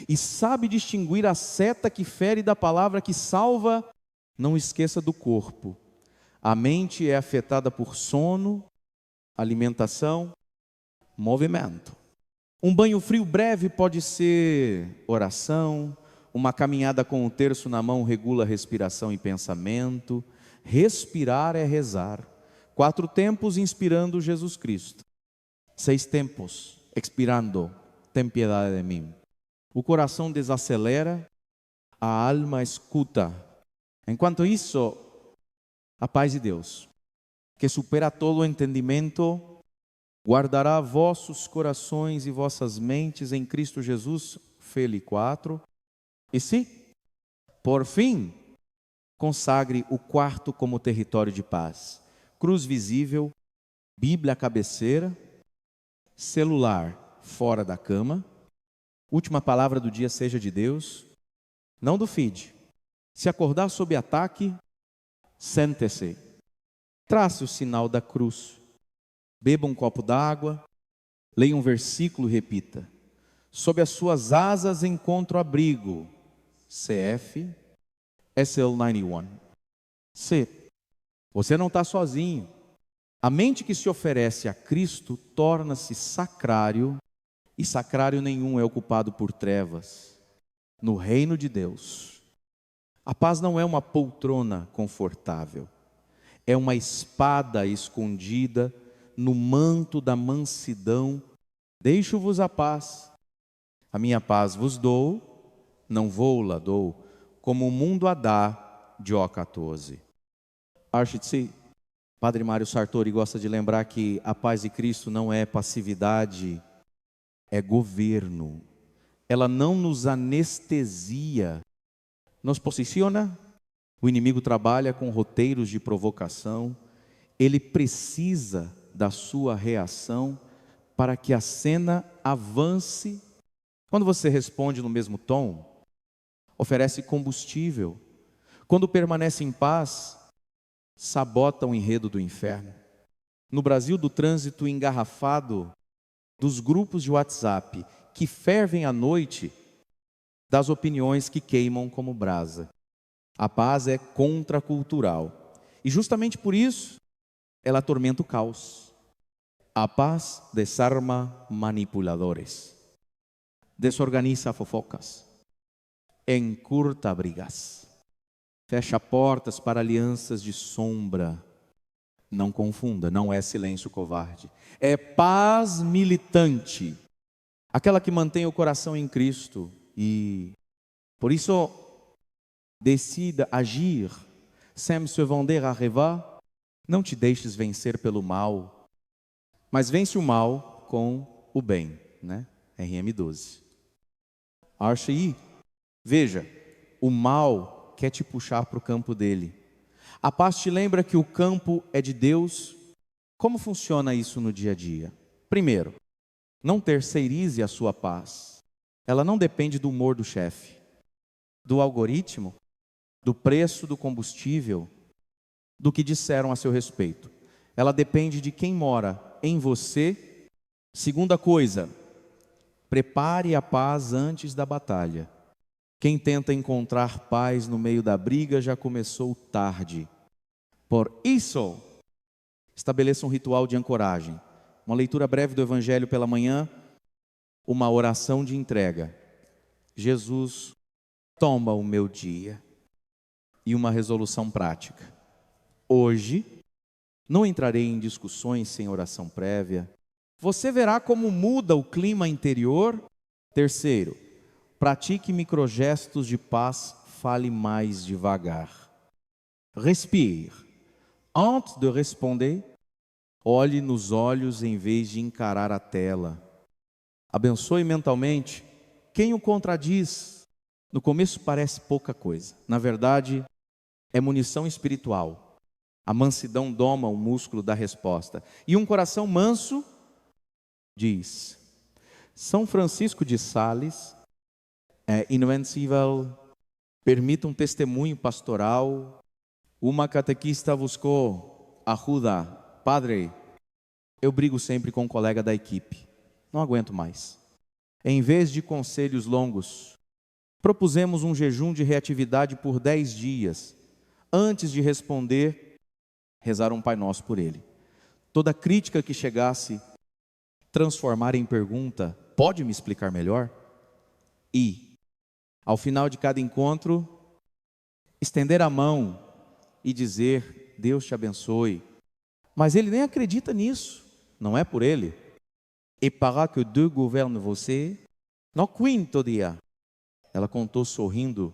e sabe distinguir a seta que fere da palavra que salva. Não esqueça do corpo. A mente é afetada por sono, alimentação, movimento. Um banho frio breve pode ser oração. Uma caminhada com o terço na mão regula respiração e pensamento. Respirar é rezar. 4 tempos inspirando Jesus Cristo. 6 tempos expirando, tem piedade de mim. O coração desacelera, a alma escuta. Enquanto isso, a paz de Deus, que supera todo o entendimento, guardará vossos corações e vossas mentes em Cristo Jesus. Fili 4. E sim, por fim, consagre o quarto como território de paz. Cruz visível, Bíblia à cabeceira, celular fora da cama. Última palavra do dia seja de Deus, não do feed. Se acordar sob ataque, sente-se. Trace o sinal da cruz. Beba um copo d'água, leia um versículo e repita. Sob as suas asas encontro abrigo. CF, SL91. C. Você não está sozinho. A mente que se oferece a Cristo torna-se sacrário, e sacrário nenhum é ocupado por trevas. No reino de Deus, a paz não é uma poltrona confortável, é uma espada escondida no manto da mansidão. Deixo-vos a paz, a minha paz vos dou, não vou-la dou, como o mundo a dá. Jó 14. Architsi, Padre Mário Sartori gosta de lembrar que a paz de Cristo não é passividade, é governo. Ela não nos anestesia, nos posiciona. O inimigo trabalha com roteiros de provocação. Ele precisa da sua reação para que a cena avance. Quando você responde no mesmo tom, oferece combustível. Quando permanece em paz, sabota o enredo do inferno. No Brasil do trânsito engarrafado, dos grupos de WhatsApp que fervem à noite, das opiniões que queimam como brasa. A paz é contracultural. E justamente por isso, ela atormenta o caos. A paz desarma manipuladores, desorganiza fofocas, encurta brigas, fecha portas para alianças de sombra. Não confunda, não é silêncio covarde. É paz militante, aquela que mantém o coração em Cristo. E por isso, decida agir, sem se vender à reva. Não te deixes vencer pelo mal, mas vence o mal com o bem, né? RM12. Acha aí, veja, o mal quer te puxar para o campo dele. A paz te lembra que o campo é de Deus. Como funciona isso no dia a dia? Primeiro, não terceirize a sua paz. Ela não depende do humor do chefe, do algoritmo, do preço do combustível, do que disseram a seu respeito. Ela depende de quem mora em você. Segunda coisa, prepare a paz antes da batalha. Quem tenta encontrar paz no meio da briga já começou tarde. Por isso, estabeleça um ritual de ancoragem. Uma leitura breve do Evangelho pela manhã, uma oração de entrega. Jesus, toma o meu dia. E uma resolução prática. Hoje, não entrarei em discussões sem oração prévia. Você verá como muda o clima interior. Terceiro, pratique microgestos de paz, fale mais devagar. Respire. Antes de responder, olhe nos olhos em vez de encarar a tela. Abençoe mentalmente quem o contradiz. No começo parece pouca coisa. Na verdade, é munição espiritual. A mansidão doma o músculo da resposta. E um coração manso diz: São Francisco de Sales é invencível. Permita um testemunho pastoral. Uma catequista buscou ajuda. Padre, eu brigo sempre com um colega da equipe. Não aguento mais. Em vez de conselhos longos, propusemos um jejum de reatividade por 10 dias. Antes de responder, rezar um Pai Nosso por ele. Toda crítica que chegasse, transformar em pergunta: pode me explicar melhor? E, ao final de cada encontro, estender a mão e dizer: Deus te abençoe. Mas ele nem acredita nisso, não é por ele. E para que Deus governe você, no quinto dia. Ela contou sorrindo.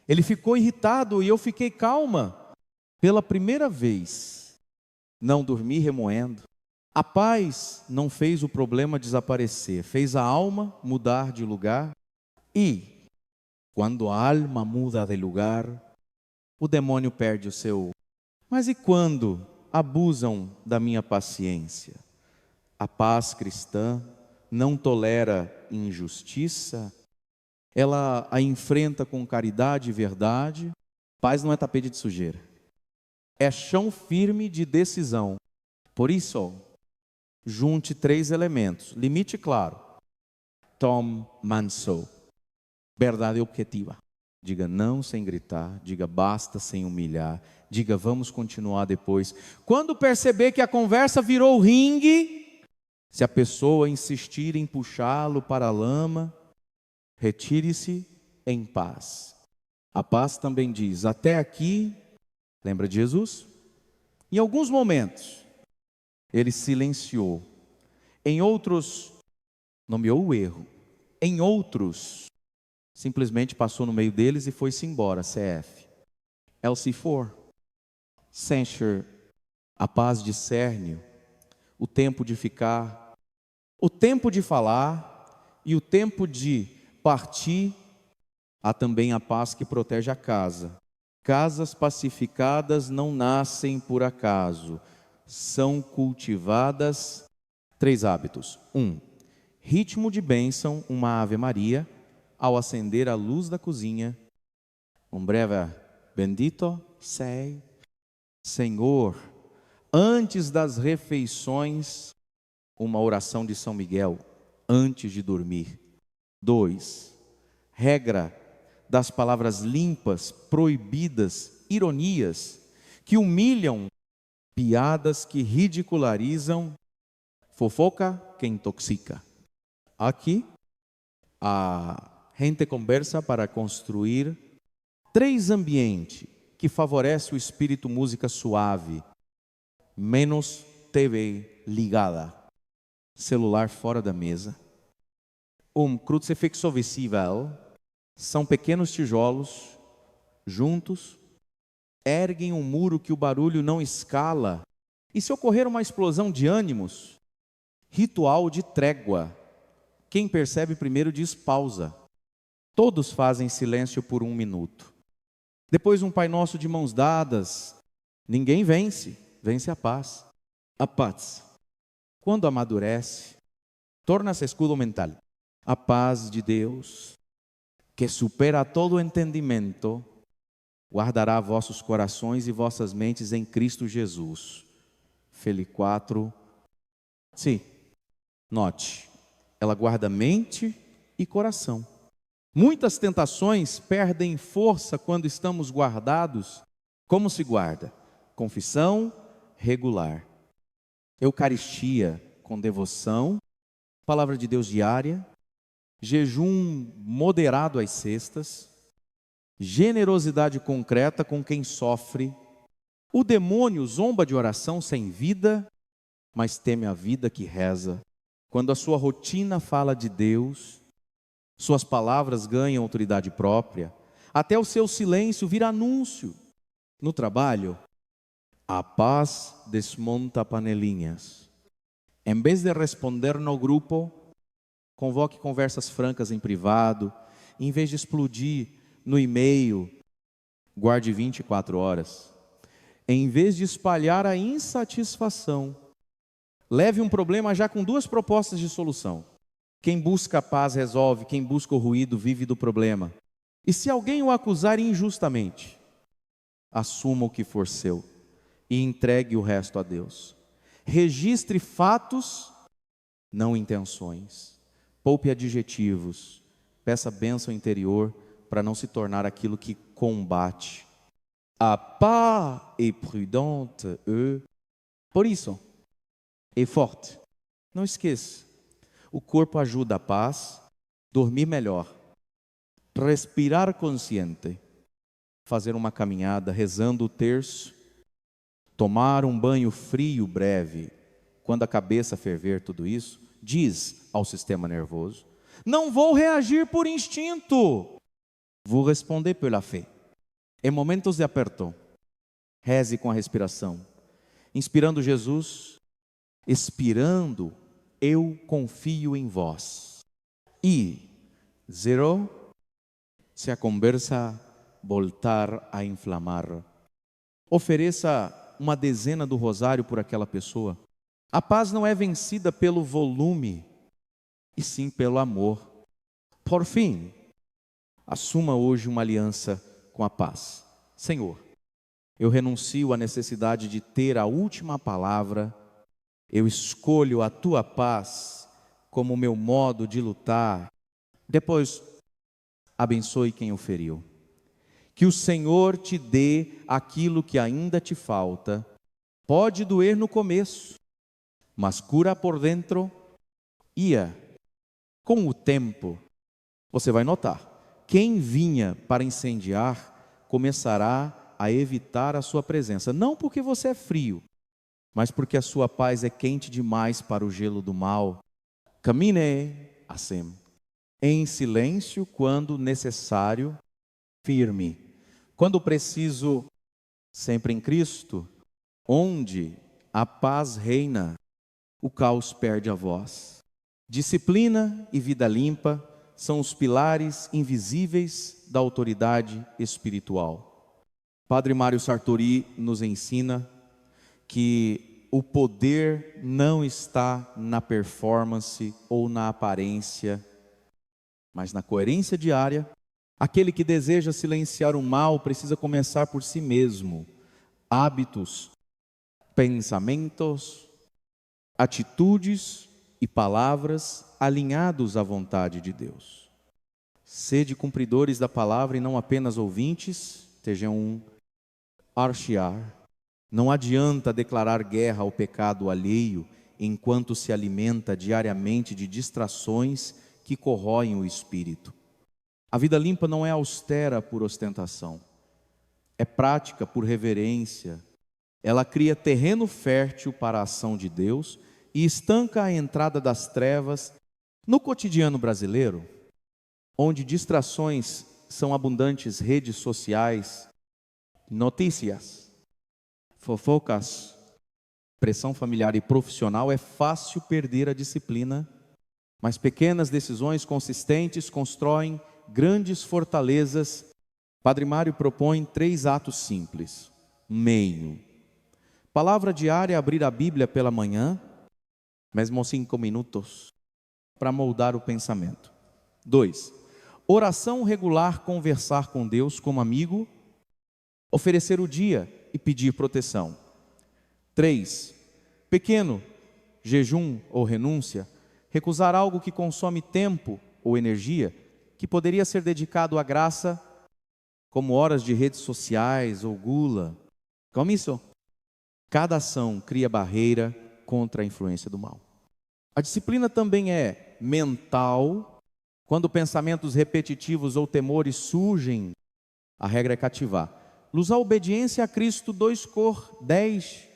Ele ficou irritado e eu fiquei calma. Pela primeira vez, não dormi remoendo. A paz não fez o problema desaparecer, fez a alma mudar de lugar. E, quando a alma muda de lugar, o demônio perde o seu. Mas e quando abusam da minha paciência? A paz cristã não tolera injustiça, ela a enfrenta com caridade e verdade. Paz não é tapete de sujeira, é chão firme de decisão. Por isso, junte 3 elementos. Limite claro. Tom manso. Verdade objetiva. Diga não sem gritar. Diga basta sem humilhar. Diga vamos continuar depois. Quando perceber que a conversa virou ringue, se a pessoa insistir em puxá-lo para a lama, retire-se em paz. A paz também diz: até aqui, lembra de Jesus? Em alguns momentos, ele silenciou. Em outros, nomeou o erro. Em outros, simplesmente passou no meio deles e foi-se embora. CF. LC4. Censure. A paz discerne o tempo de ficar, o tempo de falar e o tempo de partir. Há também a paz que protege a casa. Casas pacificadas não nascem por acaso. são cultivadas 3 hábitos. 1. Ritmo de bênção, uma Ave Maria, ao acender a luz da cozinha. Um breve bendito sei, Senhor. Antes das refeições, uma oração de São Miguel, antes de dormir. 2. Regra das palavras limpas, proibidas, ironias, que humilham, piadas que ridicularizam, fofoca que intoxica. Aqui, a gente conversa para construir 3 ambientes que favorecem o espírito música suave, menos TV ligada, celular fora da mesa. Crucifixo visível, são pequenos tijolos, juntos, erguem um muro que o barulho não escala. E se ocorrer uma explosão de ânimos, ritual de trégua. Quem percebe primeiro diz pausa. Todos fazem silêncio por 1 minuto. Depois um Pai Nosso de mãos dadas. Ninguém vence, vence a paz. A paz, quando amadurece, torna-se escudo mental. A paz de Deus, que supera todo entendimento, guardará vossos corações e vossas mentes em Cristo Jesus. Fili 4. Sim, note, ela guarda mente e coração. Muitas tentações perdem força quando estamos guardados. Como se guarda? Confissão regular, Eucaristia com devoção, Palavra de Deus diária, jejum moderado às sextas, generosidade concreta com quem sofre. O demônio zomba de oração sem vida, mas teme a vida que reza. Quando a sua rotina fala de Deus, suas palavras ganham autoridade própria, até o seu silêncio vira anúncio. No trabalho, a paz desmonta panelinhas. Em vez de responder no grupo, convoque conversas francas em privado. Em vez de explodir no e-mail, guarde 24 horas. Em vez de espalhar a insatisfação, leve um problema já com 2 propostas de solução. Quem busca a paz resolve, quem busca o ruído vive do problema. E se alguém o acusar injustamente, assuma o que for seu e entregue o resto a Deus. Registre fatos, não intenções. Poupe adjetivos. Peça bênção interior para não se tornar aquilo que combate. A paz est prudente, por isso, é forte. Não esqueça, o corpo ajuda a paz, dormir melhor, respirar consciente, fazer uma caminhada rezando o terço, tomar um banho frio breve, quando a cabeça ferver, tudo isso, diz ao sistema nervoso: não vou reagir por instinto, vou responder pela fé. Em momentos de aperto, reze com a respiração, inspirando Jesus, expirando, eu confio em vós. E, 0, se a conversa voltar a inflamar, ofereça uma dezena do rosário por aquela pessoa. A paz não é vencida pelo volume, e sim pelo amor. Por fim, assuma hoje uma aliança com a paz. Senhor, eu renuncio à necessidade de ter a última palavra. Eu escolho a tua paz como meu modo de lutar. Depois, abençoe quem o feriu. Que o Senhor te dê aquilo que ainda te falta. Pode doer no começo, mas cura por dentro. Com o tempo, você vai notar, quem vinha para incendiar, começará a evitar a sua presença. Não porque você é frio, mas porque a sua paz é quente demais para o gelo do mal. Camine assim, em silêncio quando necessário, firme. Quando preciso, sempre em Cristo. Onde a paz reina, o caos perde a voz. Disciplina e vida limpa são os pilares invisíveis da autoridade espiritual. Padre Mário Sartori nos ensina que o poder não está na performance ou na aparência, mas na coerência diária. Aquele que deseja silenciar o mal precisa começar por si mesmo. Hábitos, pensamentos, atitudes e palavras alinhados à vontade de Deus. Sede cumpridores da palavra e não apenas ouvintes. Tejam archear. Não adianta declarar guerra ao pecado alheio enquanto se alimenta diariamente de distrações que corroem o espírito. A vida limpa não é austera por ostentação, é prática por reverência. Ela cria terreno fértil para a ação de Deus e estanca a entrada das trevas no cotidiano brasileiro, onde distrações são abundantes: redes sociais, notícias, fofocas, pressão familiar e profissional. É fácil perder a disciplina, mas pequenas decisões consistentes constroem grandes fortalezas. Padre Mário propõe 3 atos simples. Meio: palavra diária, abrir a Bíblia pela manhã, mesmo 5 minutos, para moldar o pensamento. 2, oração regular, conversar com Deus como amigo, oferecer o dia e pedir proteção. 3, pequeno, jejum ou renúncia, recusar algo que consome tempo ou energia, que poderia ser dedicado à graça, como horas de redes sociais ou gula. Como isso? Cada ação cria barreira contra a influência do mal. A disciplina também é mental. Quando pensamentos repetitivos ou temores surgem, a regra é cativar. Luz à obediência a Cristo, 2 Cor 10.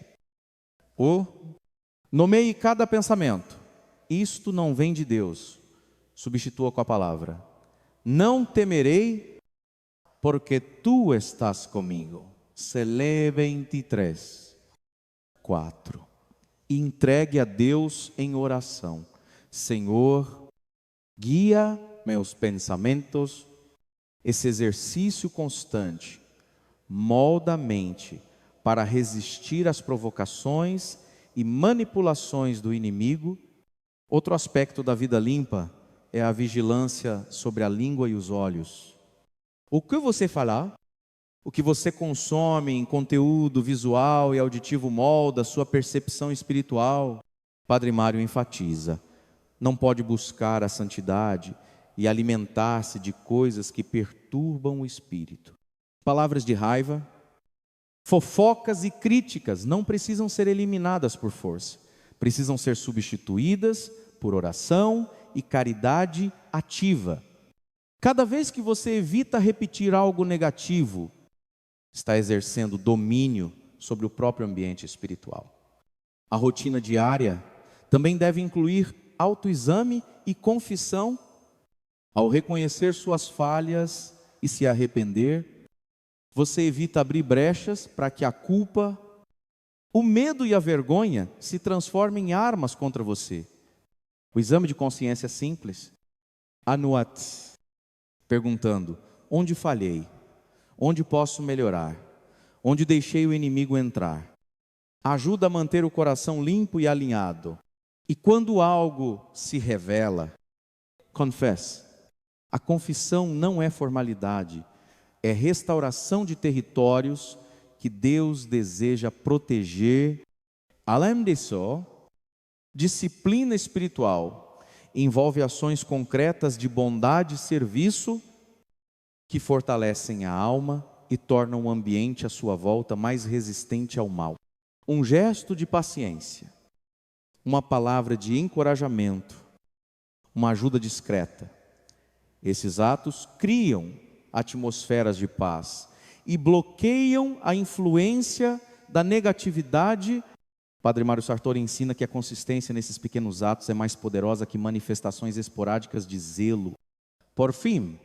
Nomeie cada pensamento. Isto não vem de Deus. Substitua com a palavra: não temerei, porque tu estás comigo. Selé 23, 4. Entregue a Deus em oração: Senhor, guia meus pensamentos. Esse exercício constante molda a mente para resistir às provocações e manipulações do inimigo. Outro aspecto da vida limpa é a vigilância sobre a língua e os olhos. O que você falar, o que você consome em conteúdo visual e auditivo molda sua percepção espiritual. Padre Mário enfatiza: não pode buscar a santidade e alimentar-se de coisas que perturbam o espírito. Palavras de raiva, fofocas e críticas não precisam ser eliminadas por força. Precisam ser substituídas por oração e caridade ativa. Cada vez que você evita repetir algo negativo, está exercendo domínio sobre o próprio ambiente espiritual. A rotina diária também deve incluir autoexame e confissão. Ao reconhecer suas falhas e se arrepender, você evita abrir brechas para que a culpa, o medo e a vergonha se transformem em armas contra você. O exame de consciência é simples. Anuat, perguntando: onde falhei? Onde posso melhorar? Onde deixei o inimigo entrar? Ajuda a manter o coração limpo e alinhado. E quando algo se revela, confesse. A confissão não é formalidade, é restauração de territórios que Deus deseja proteger. Além disso, disciplina espiritual envolve ações concretas de bondade e serviço que fortalecem a alma e tornam o ambiente à sua volta mais resistente ao mal. Um gesto de paciência, uma palavra de encorajamento, uma ajuda discreta. Esses atos criam atmosferas de paz e bloqueiam a influência da negatividade. Padre Mário Sartori ensina que a consistência nesses pequenos atos é mais poderosa que manifestações esporádicas de zelo. Por fim,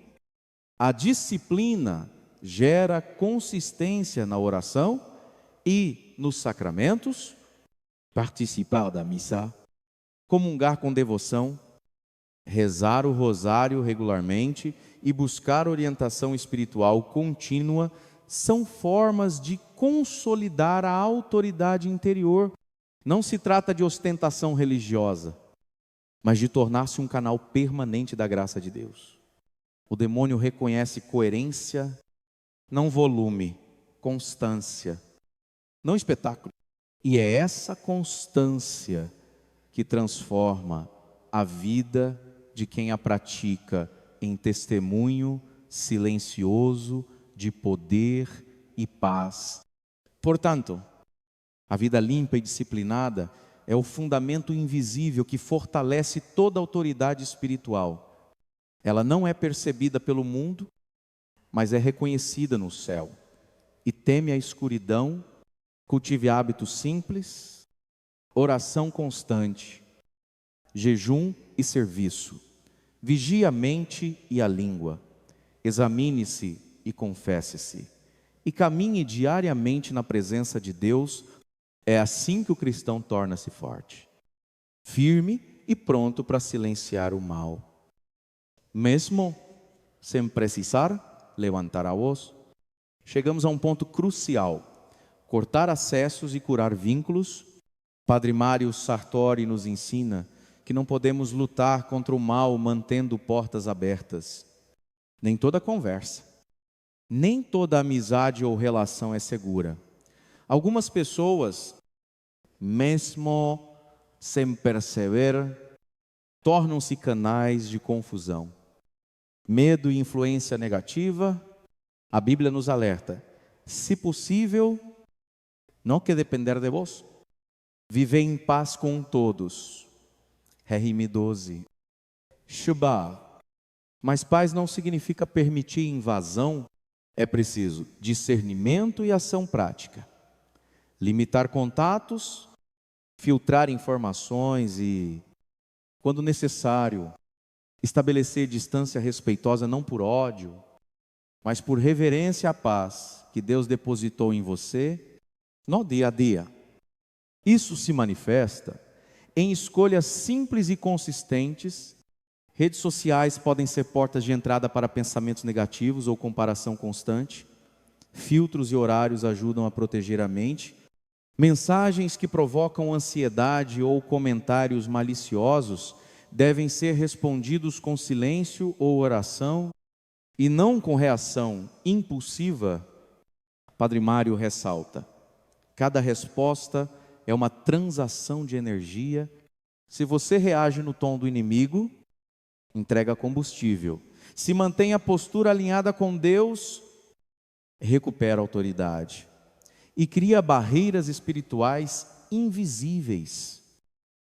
a disciplina gera consistência na oração e nos sacramentos. Participar da missa, comungar com devoção, rezar o rosário regularmente e buscar orientação espiritual contínua são formas de consolidar a autoridade interior. Não se trata de ostentação religiosa, mas de tornar-se um canal permanente da graça de Deus. O demônio reconhece coerência, não volume, constância, não espetáculo. E é essa constância que transforma a vida de quem a pratica em testemunho silencioso de poder e paz. Portanto, a vida limpa e disciplinada é o fundamento invisível que fortalece toda a autoridade espiritual. Ela não é percebida pelo mundo, mas é reconhecida no céu. E teme a escuridão, cultive hábitos simples, oração constante, jejum e serviço. Vigie a mente e a língua. Examine-se e confesse-se. E caminhe diariamente na presença de Deus. É assim que o cristão torna-se forte, firme e pronto para silenciar o mal. Mesmo sem precisar levantar a voz, chegamos a um ponto crucial: cortar acessos e curar vínculos. Padre Mário Sartori nos ensina que não podemos lutar contra o mal mantendo portas abertas. Nem toda conversa, nem toda amizade ou relação é segura. Algumas pessoas, mesmo sem perceber, tornam-se canais de confusão. Medo e influência negativa, a Bíblia nos alerta: se possível, não que depender de vós, viver em paz com todos. Rehime 12. Shubá. Mas paz não significa permitir invasão, é preciso discernimento e ação prática. Limitar contatos, filtrar informações e, quando necessário, estabelecer distância respeitosa não por ódio, mas por reverência à paz que Deus depositou em você no dia a dia. Isso se manifesta em escolhas simples e consistentes. Redes sociais podem ser portas de entrada para pensamentos negativos ou comparação constante. Filtros e horários ajudam a proteger a mente. Mensagens que provocam ansiedade ou comentários maliciosos devem ser respondidos com silêncio ou oração e não com reação impulsiva. Padre Mário ressalta: cada resposta é uma transação de energia. Se você reage no tom do inimigo, entrega combustível. Se mantém a postura alinhada com Deus, recupera a autoridade. E cria barreiras espirituais invisíveis.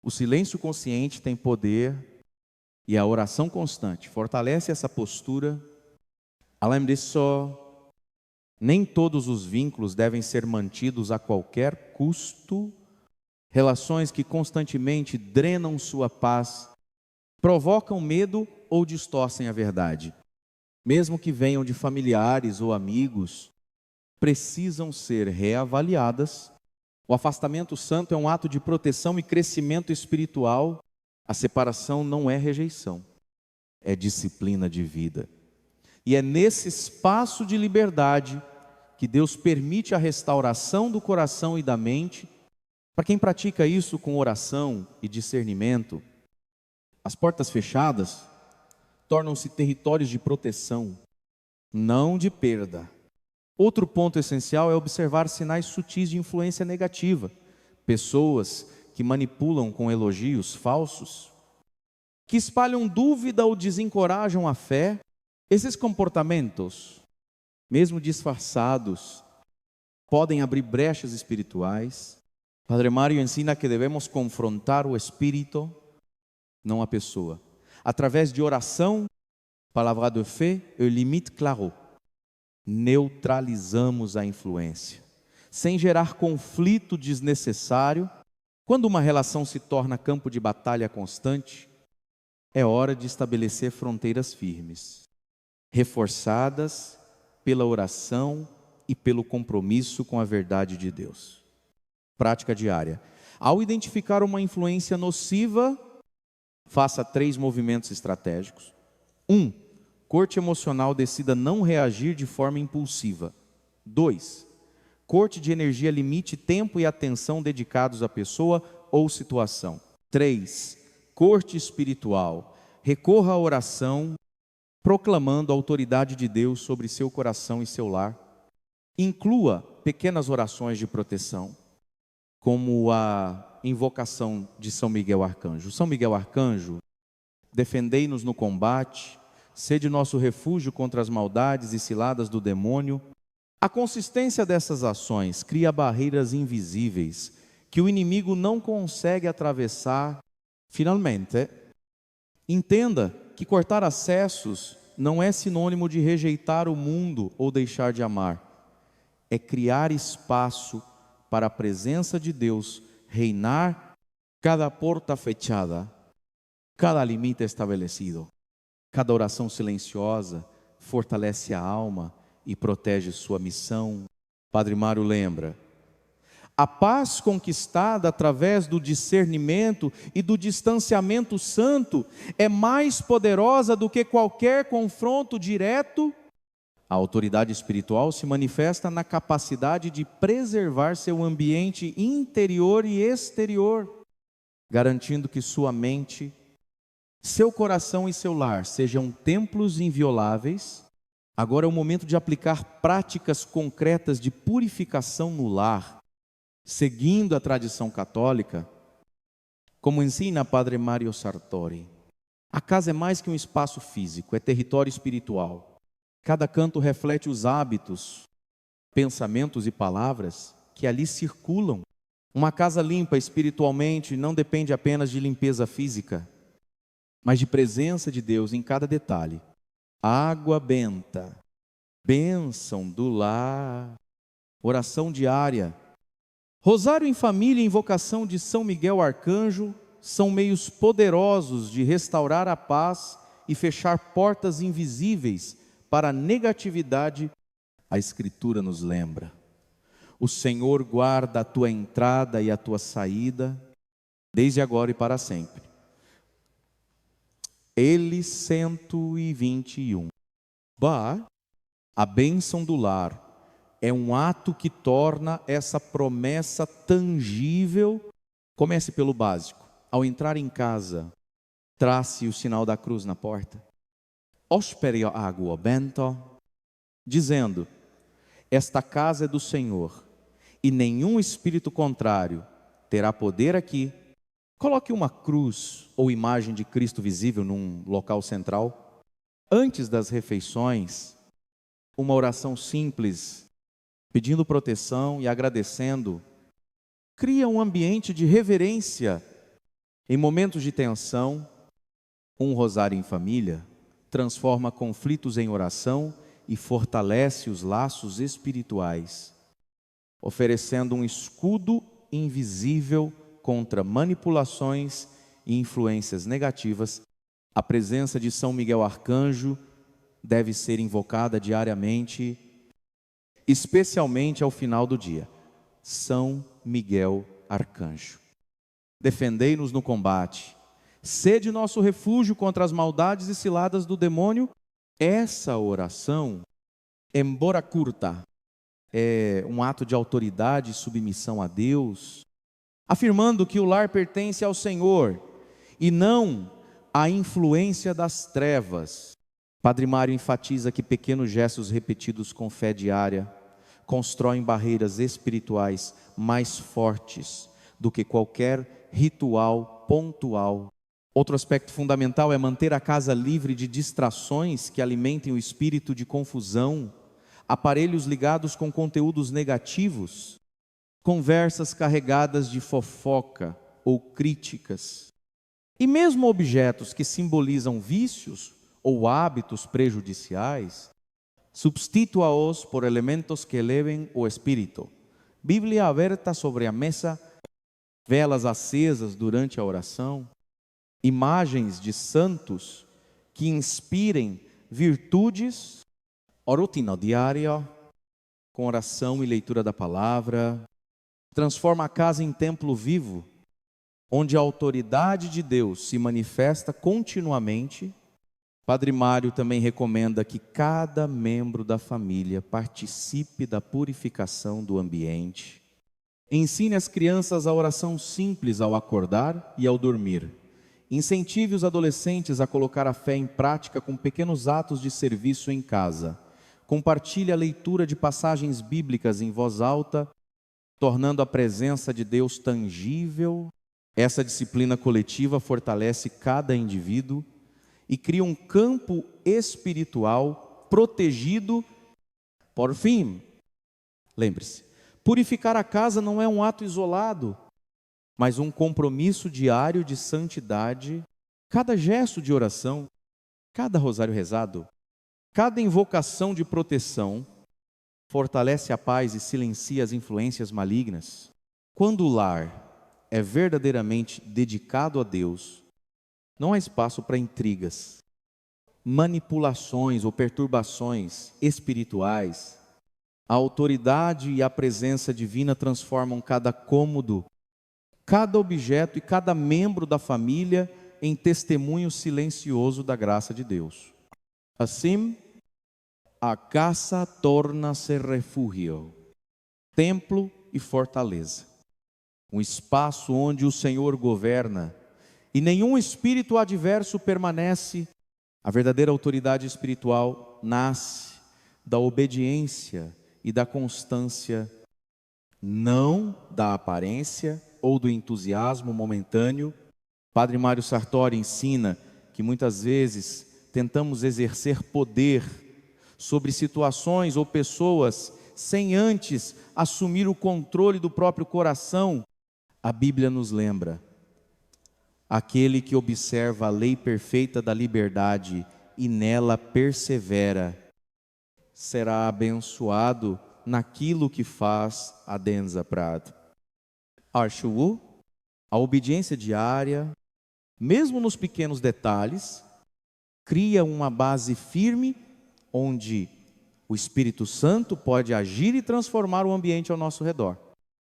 O silêncio consciente tem poder e a oração constante fortalece essa postura. Além disso, nem todos os vínculos devem ser mantidos a qualquer custo. Relações que constantemente drenam sua paz, provocam medo ou distorcem a verdade, mesmo que venham de familiares ou amigos, precisam ser reavaliadas. O afastamento santo é um ato de proteção e crescimento espiritual. A separação não é rejeição, é disciplina de vida. E é nesse espaço de liberdade que Deus permite a restauração do coração e da mente. Para quem pratica isso com oração e discernimento, as portas fechadas tornam-se territórios de proteção, não de perda. Outro ponto essencial é observar sinais sutis de influência negativa. Pessoas que manipulam com elogios falsos, que espalham dúvida ou desencorajam a fé. Esses comportamentos, mesmo disfarçados, podem abrir brechas espirituais. Padre Mário ensina que devemos confrontar o espírito, não a pessoa, através de oração, palavra de fé e limite claro. Neutralizamos a influência, sem gerar conflito desnecessário. Quando uma relação se torna campo de batalha constante, é hora de estabelecer fronteiras firmes, reforçadas pela oração e pelo compromisso com a verdade de Deus. Prática diária. Ao identificar uma influência nociva, faça 3 movimentos estratégicos. 1. Corte emocional, decida não reagir de forma impulsiva. 2. Corte de energia limite tempo e atenção dedicados à pessoa ou situação. 3. Corte espiritual. Recorra à oração, proclamando a autoridade de Deus sobre seu coração e seu lar. Inclua pequenas orações de proteção, como a invocação de São Miguel Arcanjo. São Miguel Arcanjo, defendei-nos no combate, sede nosso refúgio contra as maldades e ciladas do demônio. A consistência dessas ações cria barreiras invisíveis que o inimigo não consegue atravessar. Finalmente, entenda que cortar acessos não é sinônimo de rejeitar o mundo ou deixar de amar. É criar espaço para a presença de Deus reinar, cada porta fechada, cada limite estabelecido. Cada oração silenciosa fortalece a alma e protege sua missão. Padre Mário lembra: a paz conquistada através do discernimento e do distanciamento santo é mais poderosa do que qualquer confronto direto. A autoridade espiritual se manifesta na capacidade de preservar seu ambiente interior e exterior, garantindo que sua mente, seu coração e seu lar sejam templos invioláveis. Agora é o momento de aplicar práticas concretas de purificação no lar, seguindo a tradição católica, como ensina Padre Mário Sartori. A casa é mais que um espaço físico, é território espiritual. Cada canto reflete os hábitos, pensamentos e palavras que ali circulam. Uma casa limpa espiritualmente não depende apenas de limpeza física, mas de presença de Deus em cada detalhe. Água benta, bênção do lar, oração diária, rosário em família e invocação de São Miguel Arcanjo são meios poderosos de restaurar a paz e fechar portas invisíveis para a negatividade. A Escritura nos lembra: o Senhor guarda a tua entrada e a tua saída, desde agora e para sempre. Ele 121. A bênção do lar é um ato que torna essa promessa tangível. Comece pelo básico. Ao entrar em casa, trace o sinal da cruz na porta. Ospere água bento, dizendo: esta casa é do Senhor e nenhum espírito contrário terá poder aqui. Coloque uma cruz ou imagem de Cristo visível num local central. Antes das refeições, uma oração simples, pedindo proteção e agradecendo, cria um ambiente de reverência. Em momentos de tensão, um rosário em família transforma conflitos em oração e fortalece os laços espirituais, oferecendo um escudo invisível contra manipulações e influências negativas. A presença de São Miguel Arcanjo deve ser invocada diariamente, especialmente ao final do dia. São Miguel Arcanjo, defendei-nos no combate, sede nosso refúgio contra as maldades e ciladas do demônio. Essa oração, embora curta, é um ato de autoridade e submissão a Deus, afirmando que o lar pertence ao Senhor e não à influência das trevas. Padre Mário enfatiza que pequenos gestos repetidos com fé diária constroem barreiras espirituais mais fortes do que qualquer ritual pontual. Outro aspecto fundamental é manter a casa livre de distrações que alimentem o espírito de confusão, aparelhos ligados com conteúdos negativos, conversas carregadas de fofoca ou críticas, e mesmo objetos que simbolizam vícios ou hábitos prejudiciais. Substitua-os por elementos que elevem o espírito. Bíblia aberta sobre a mesa, velas acesas durante a oração, imagens de santos que inspirem virtudes, rotina diária, com oração e leitura da palavra. Transforma a casa em templo vivo, onde a autoridade de Deus se manifesta continuamente Padre Mário também recomenda que cada membro da família participe da purificação do ambiente. Ensine as crianças a oração simples ao acordar e ao dormir. Incentive os adolescentes a colocar a fé em prática com pequenos atos de serviço em casa. Compartilhe a leitura de passagens bíblicas em voz alta, tornando a presença de Deus tangível. Essa disciplina coletiva fortalece cada indivíduo e cria um campo espiritual protegido. Por fim, lembre-se, purificar a casa não é um ato isolado, mas um compromisso diário de santidade. Cada gesto de oração, cada rosário rezado, cada invocação de proteção fortalece a paz e silencia as influências malignas. Quando o lar é verdadeiramente dedicado a Deus, não há espaço para intrigas, manipulações ou perturbações espirituais. A autoridade e a presença divina transformam cada cômodo, cada objeto e cada membro da família em testemunho silencioso da graça de Deus. Assim, a casa torna-se refúgio, templo e fortaleza, um espaço onde o Senhor governa e nenhum espírito adverso permanece. A verdadeira autoridade espiritual nasce da obediência e da constância, não da aparência ou do entusiasmo momentâneo. Padre Mário Sartori ensina que muitas vezes tentamos exercer poder sobre situações ou pessoas sem antes assumir o controle do próprio coração. A Bíblia nos lembra: aquele que observa a lei perfeita da liberdade e nela persevera, será abençoado naquilo que faz. Adenza Prado. Arshu, a obediência diária, mesmo nos pequenos detalhes, cria uma base firme onde o Espírito Santo pode agir e transformar o ambiente ao nosso redor.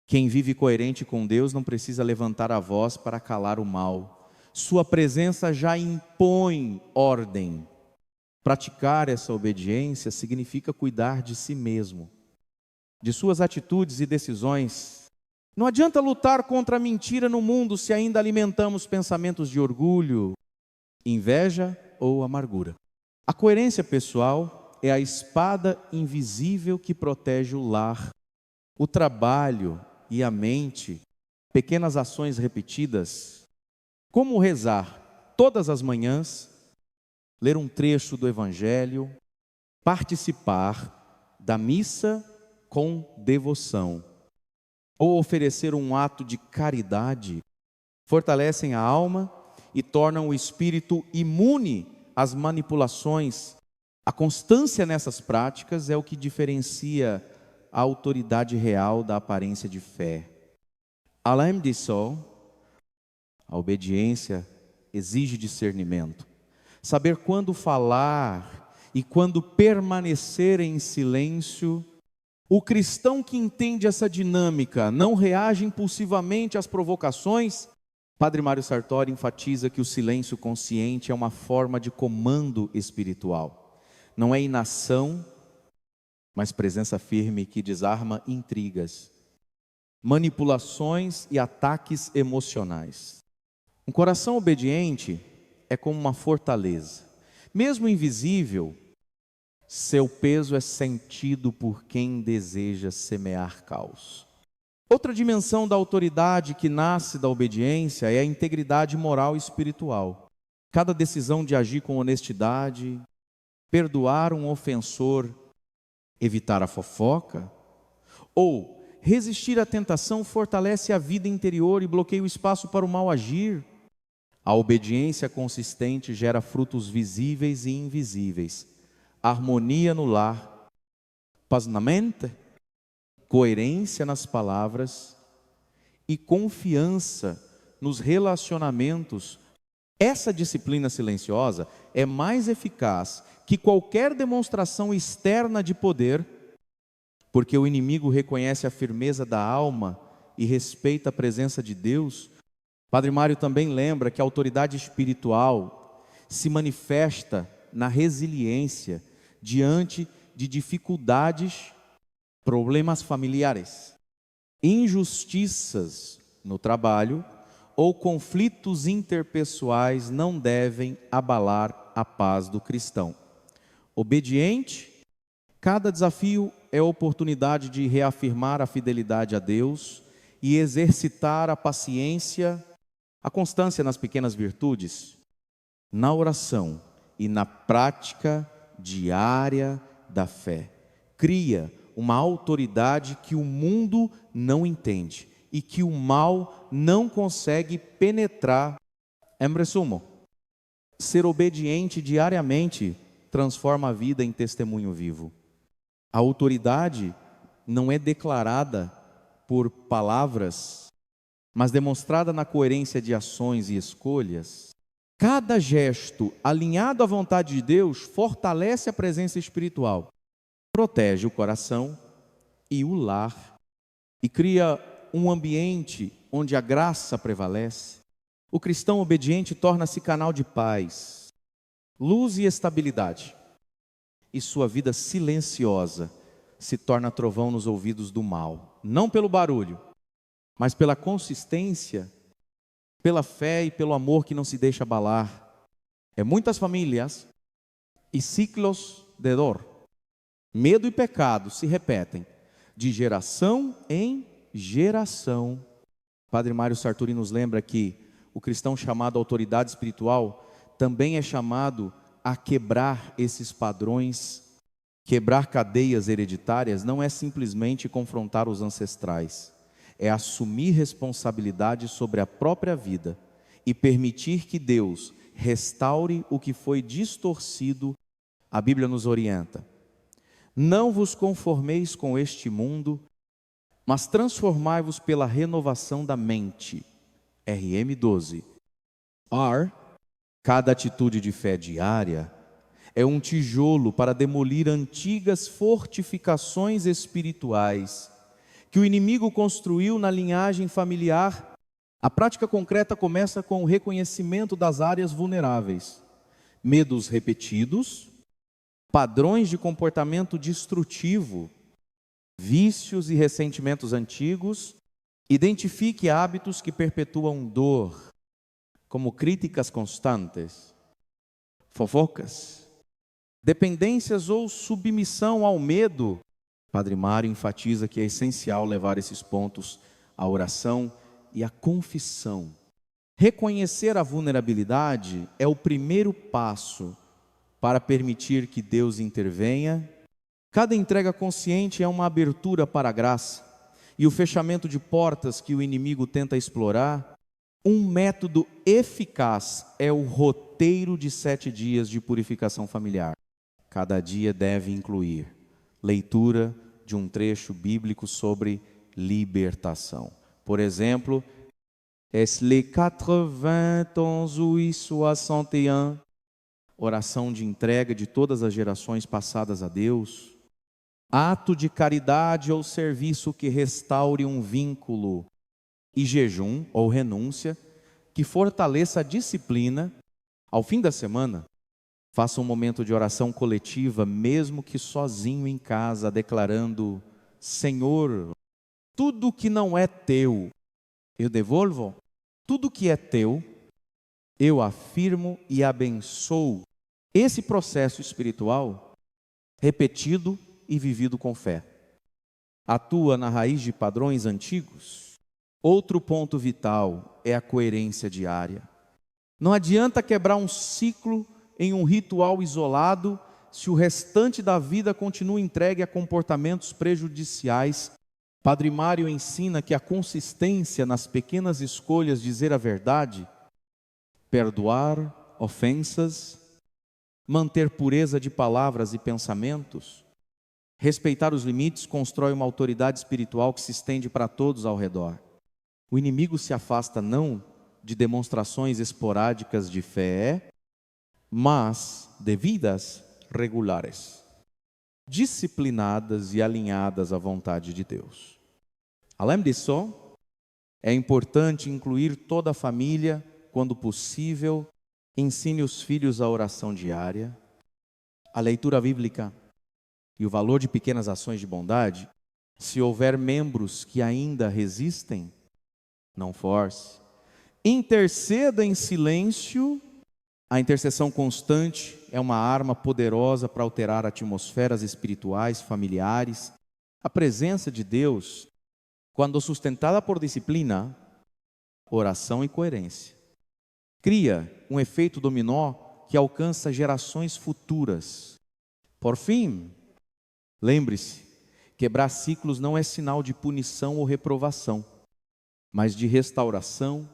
Quem vive coerente com Deus não precisa levantar a voz para calar o mal. Sua presença já impõe ordem. Praticar essa obediência significa cuidar de si mesmo, de suas atitudes e decisões. Não adianta lutar contra a mentira no mundo se ainda alimentamos pensamentos de orgulho, inveja ou amargura. A coerência pessoal é a espada invisível que protege o lar, o trabalho e a mente. Pequenas ações repetidas, como rezar todas as manhãs, ler um trecho do Evangelho, participar da missa com devoção, ou oferecer um ato de caridade, fortalecem a alma e tornam o espírito imune às manipulações. A constância nessas práticas é o que diferencia a autoridade real da aparência de fé. Além disso, a obediência exige discernimento. Saber quando falar e quando permanecer em silêncio. O cristão que entende essa dinâmica não reage impulsivamente às provocações. Padre Mário Sartori enfatiza que o silêncio consciente é uma forma de comando espiritual. Não é inação, mas presença firme que desarma intrigas, manipulações e ataques emocionais. Um coração obediente é como uma fortaleza. Mesmo invisível, seu peso é sentido por quem deseja semear caos. Outra dimensão da autoridade que nasce da obediência é a integridade moral e espiritual. Cada decisão de agir com honestidade, perdoar um ofensor, evitar a fofoca, ou resistir à tentação fortalece a vida interior e bloqueia o espaço para o mal agir. A obediência consistente gera frutos visíveis e invisíveis. Harmonia no lar, paz na mente, coerência nas palavras e confiança nos relacionamentos. Essa disciplina silenciosa é mais eficaz que qualquer demonstração externa de poder, porque o inimigo reconhece a firmeza da alma e respeita a presença de Deus. Padre Mário também lembra que a autoridade espiritual se manifesta na resiliência diante de dificuldades, problemas familiares, injustiças no trabalho ou conflitos interpessoais não devem abalar a paz do cristão. Obediente, cada desafio é oportunidade de reafirmar a fidelidade a Deus e exercitar a paciência, a constância nas pequenas virtudes, na oração e na prática diária da fé. Cria uma autoridade que o mundo não entende e que o mal não consegue penetrar. Em resumo, ser obediente diariamente transforma a vida em testemunho vivo. A autoridade não é declarada por palavras, mas demonstrada na coerência de ações e escolhas. Cada gesto alinhado à vontade de Deus fortalece a presença espiritual, protege o coração e o lar e cria um ambiente onde a graça prevalece. O cristão obediente torna-se canal de paz, luz e estabilidade, e sua vida silenciosa se torna trovão nos ouvidos do mal, não pelo barulho, mas pela consistência, pela fé e pelo amor que não se deixa abalar. Muitas famílias e ciclos de dor, medo e pecado se repetem de geração em geração. Padre Mário Sartori nos lembra que o cristão chamado autoridade espiritual também é chamado a quebrar esses padrões. Quebrar cadeias hereditárias não é simplesmente confrontar os ancestrais, é assumir responsabilidade sobre a própria vida e permitir que Deus restaure o que foi distorcido. A Bíblia nos orienta: não vos conformeis com este mundo, mas transformai-vos pela renovação da mente. RM 12. Cada atitude de fé diária é um tijolo para demolir antigas fortificações espirituais que o inimigo construiu na linhagem familiar. A prática concreta começa com o reconhecimento das áreas vulneráveis, medos repetidos, padrões de comportamento destrutivo, vícios e ressentimentos antigos. Identifique hábitos que perpetuam dor, como críticas constantes, fofocas, dependências ou submissão ao medo. Padre Mário enfatiza que é essencial levar esses pontos à oração e à confissão. Reconhecer a vulnerabilidade é o primeiro passo para permitir que Deus intervenha. Cada entrega consciente é uma abertura para a graça e o fechamento de portas que o inimigo tenta explorar. Um método eficaz é o roteiro de 7 dias de purificação familiar. Cada dia deve incluir leitura de um trecho bíblico sobre libertação. Por exemplo, les 91, oração de entrega de todas as gerações passadas a Deus. Ato de caridade ou serviço que restaure um vínculo. E jejum ou renúncia que fortaleça a disciplina. Ao fim da semana, faça um momento de oração coletiva, mesmo que sozinho em casa, declarando: Senhor, tudo que não é teu, eu devolvo. Tudo que é teu, eu afirmo e abençoo. Esse processo espiritual, repetido e vivido com fé, atua na raiz de padrões antigos. Outro ponto vital é a coerência diária. Não adianta quebrar um ciclo em um ritual isolado se o restante da vida continua entregue a comportamentos prejudiciais. Padre Mário ensina que a consistência nas pequenas escolhas, dizer a verdade, perdoar ofensas, manter pureza de palavras e pensamentos, respeitar os limites, constrói uma autoridade espiritual que se estende para todos ao redor. O inimigo se afasta não de demonstrações esporádicas de fé, mas de vidas regulares, disciplinadas e alinhadas à vontade de Deus. Além disso, é importante incluir toda a família, quando possível. Ensine os filhos a oração diária. a leitura bíblica e o valor de pequenas ações de bondade, se houver membros que ainda resistem, não force. Interceda em silêncio. A intercessão constante é uma arma poderosa para alterar atmosferas espirituais, familiares. A presença de Deus, quando sustentada por disciplina, oração e coerência, cria um efeito dominó que alcança gerações futuras. Por fim, lembre-se, quebrar ciclos não é sinal de punição ou reprovação, mas de restauração.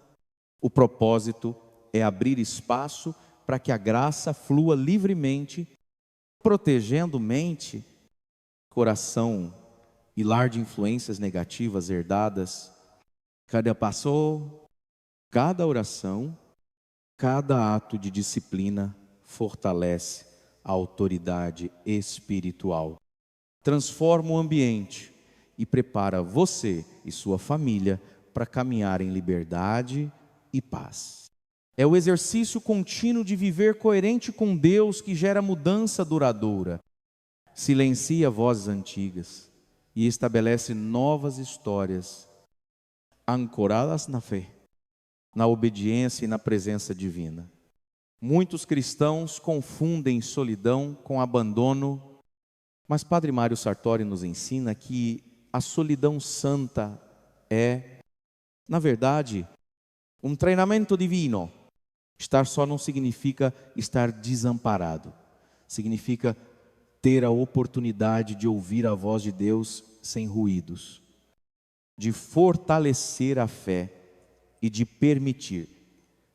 O propósito é abrir espaço para que a graça flua livremente, protegendo mente, coração e lar de influências negativas herdadas. Cada passo, cada oração, cada ato de disciplina fortalece a autoridade espiritual. Transforma o ambiente e prepara você e sua família para caminhar em liberdade e paz. É o exercício contínuo de viver coerente com Deus que gera mudança duradoura. Silencia vozes antigas e estabelece novas histórias ancoradas na fé, na obediência e na presença divina. Muitos cristãos confundem solidão com abandono, mas Padre Mário Sartori nos ensina que a solidão santa é, na verdade, um treinamento divino. Estar só não significa estar desamparado. Significa ter a oportunidade de ouvir a voz de Deus sem ruídos, de fortalecer a fé e de permitir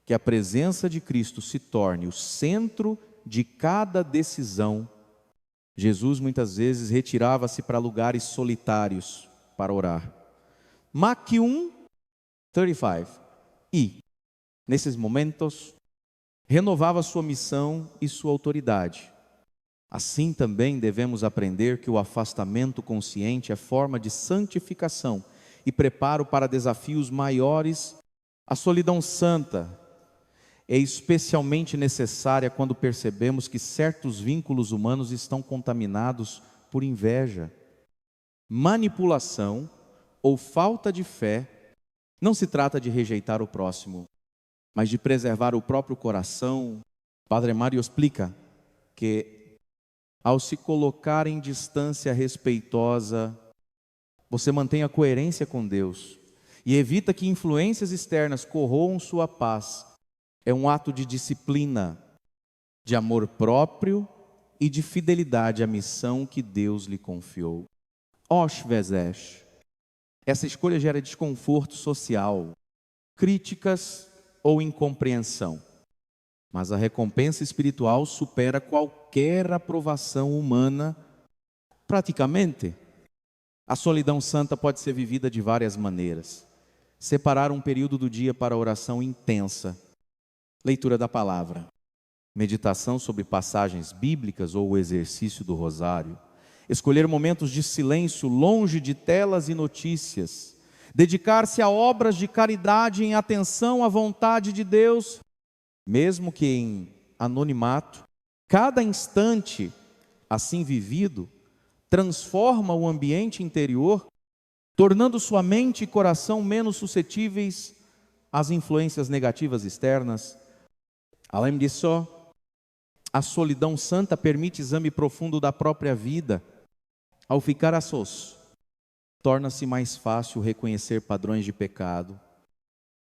que a presença de Cristo se torne o centro de cada decisão. Jesus muitas vezes retirava-se para lugares solitários para orar. Mark 1:35. E, nesses momentos, renovava sua missão e sua autoridade. Assim também devemos aprender que o afastamento consciente é forma de santificação e preparo para desafios maiores. A solidão santa é especialmente necessária quando percebemos que certos vínculos humanos estão contaminados por inveja, manipulação ou falta de fé. Não se trata de rejeitar o próximo, mas de preservar o próprio coração. Padre Mário explica que ao se colocar em distância respeitosa, você mantém a coerência com Deus e evita que influências externas corroam sua paz. É um ato de disciplina, de amor próprio e de fidelidade à missão que Deus lhe confiou. Oshvezesh. Essa escolha gera desconforto social, críticas ou incompreensão. Mas a recompensa espiritual supera qualquer aprovação humana. Praticamente, a solidão santa pode ser vivida de várias maneiras. Separar um período do dia para oração intensa, leitura da palavra, meditação sobre passagens bíblicas ou o exercício do rosário, escolher momentos de silêncio longe de telas e notícias, dedicar-se a obras de caridade em atenção à vontade de Deus, mesmo que em anonimato. Cada instante assim vivido transforma o ambiente interior, tornando sua mente e coração menos suscetíveis às influências negativas externas. Além disso, a solidão santa permite exame profundo da própria vida. Ao ficar a sós, torna-se mais fácil reconhecer padrões de pecado,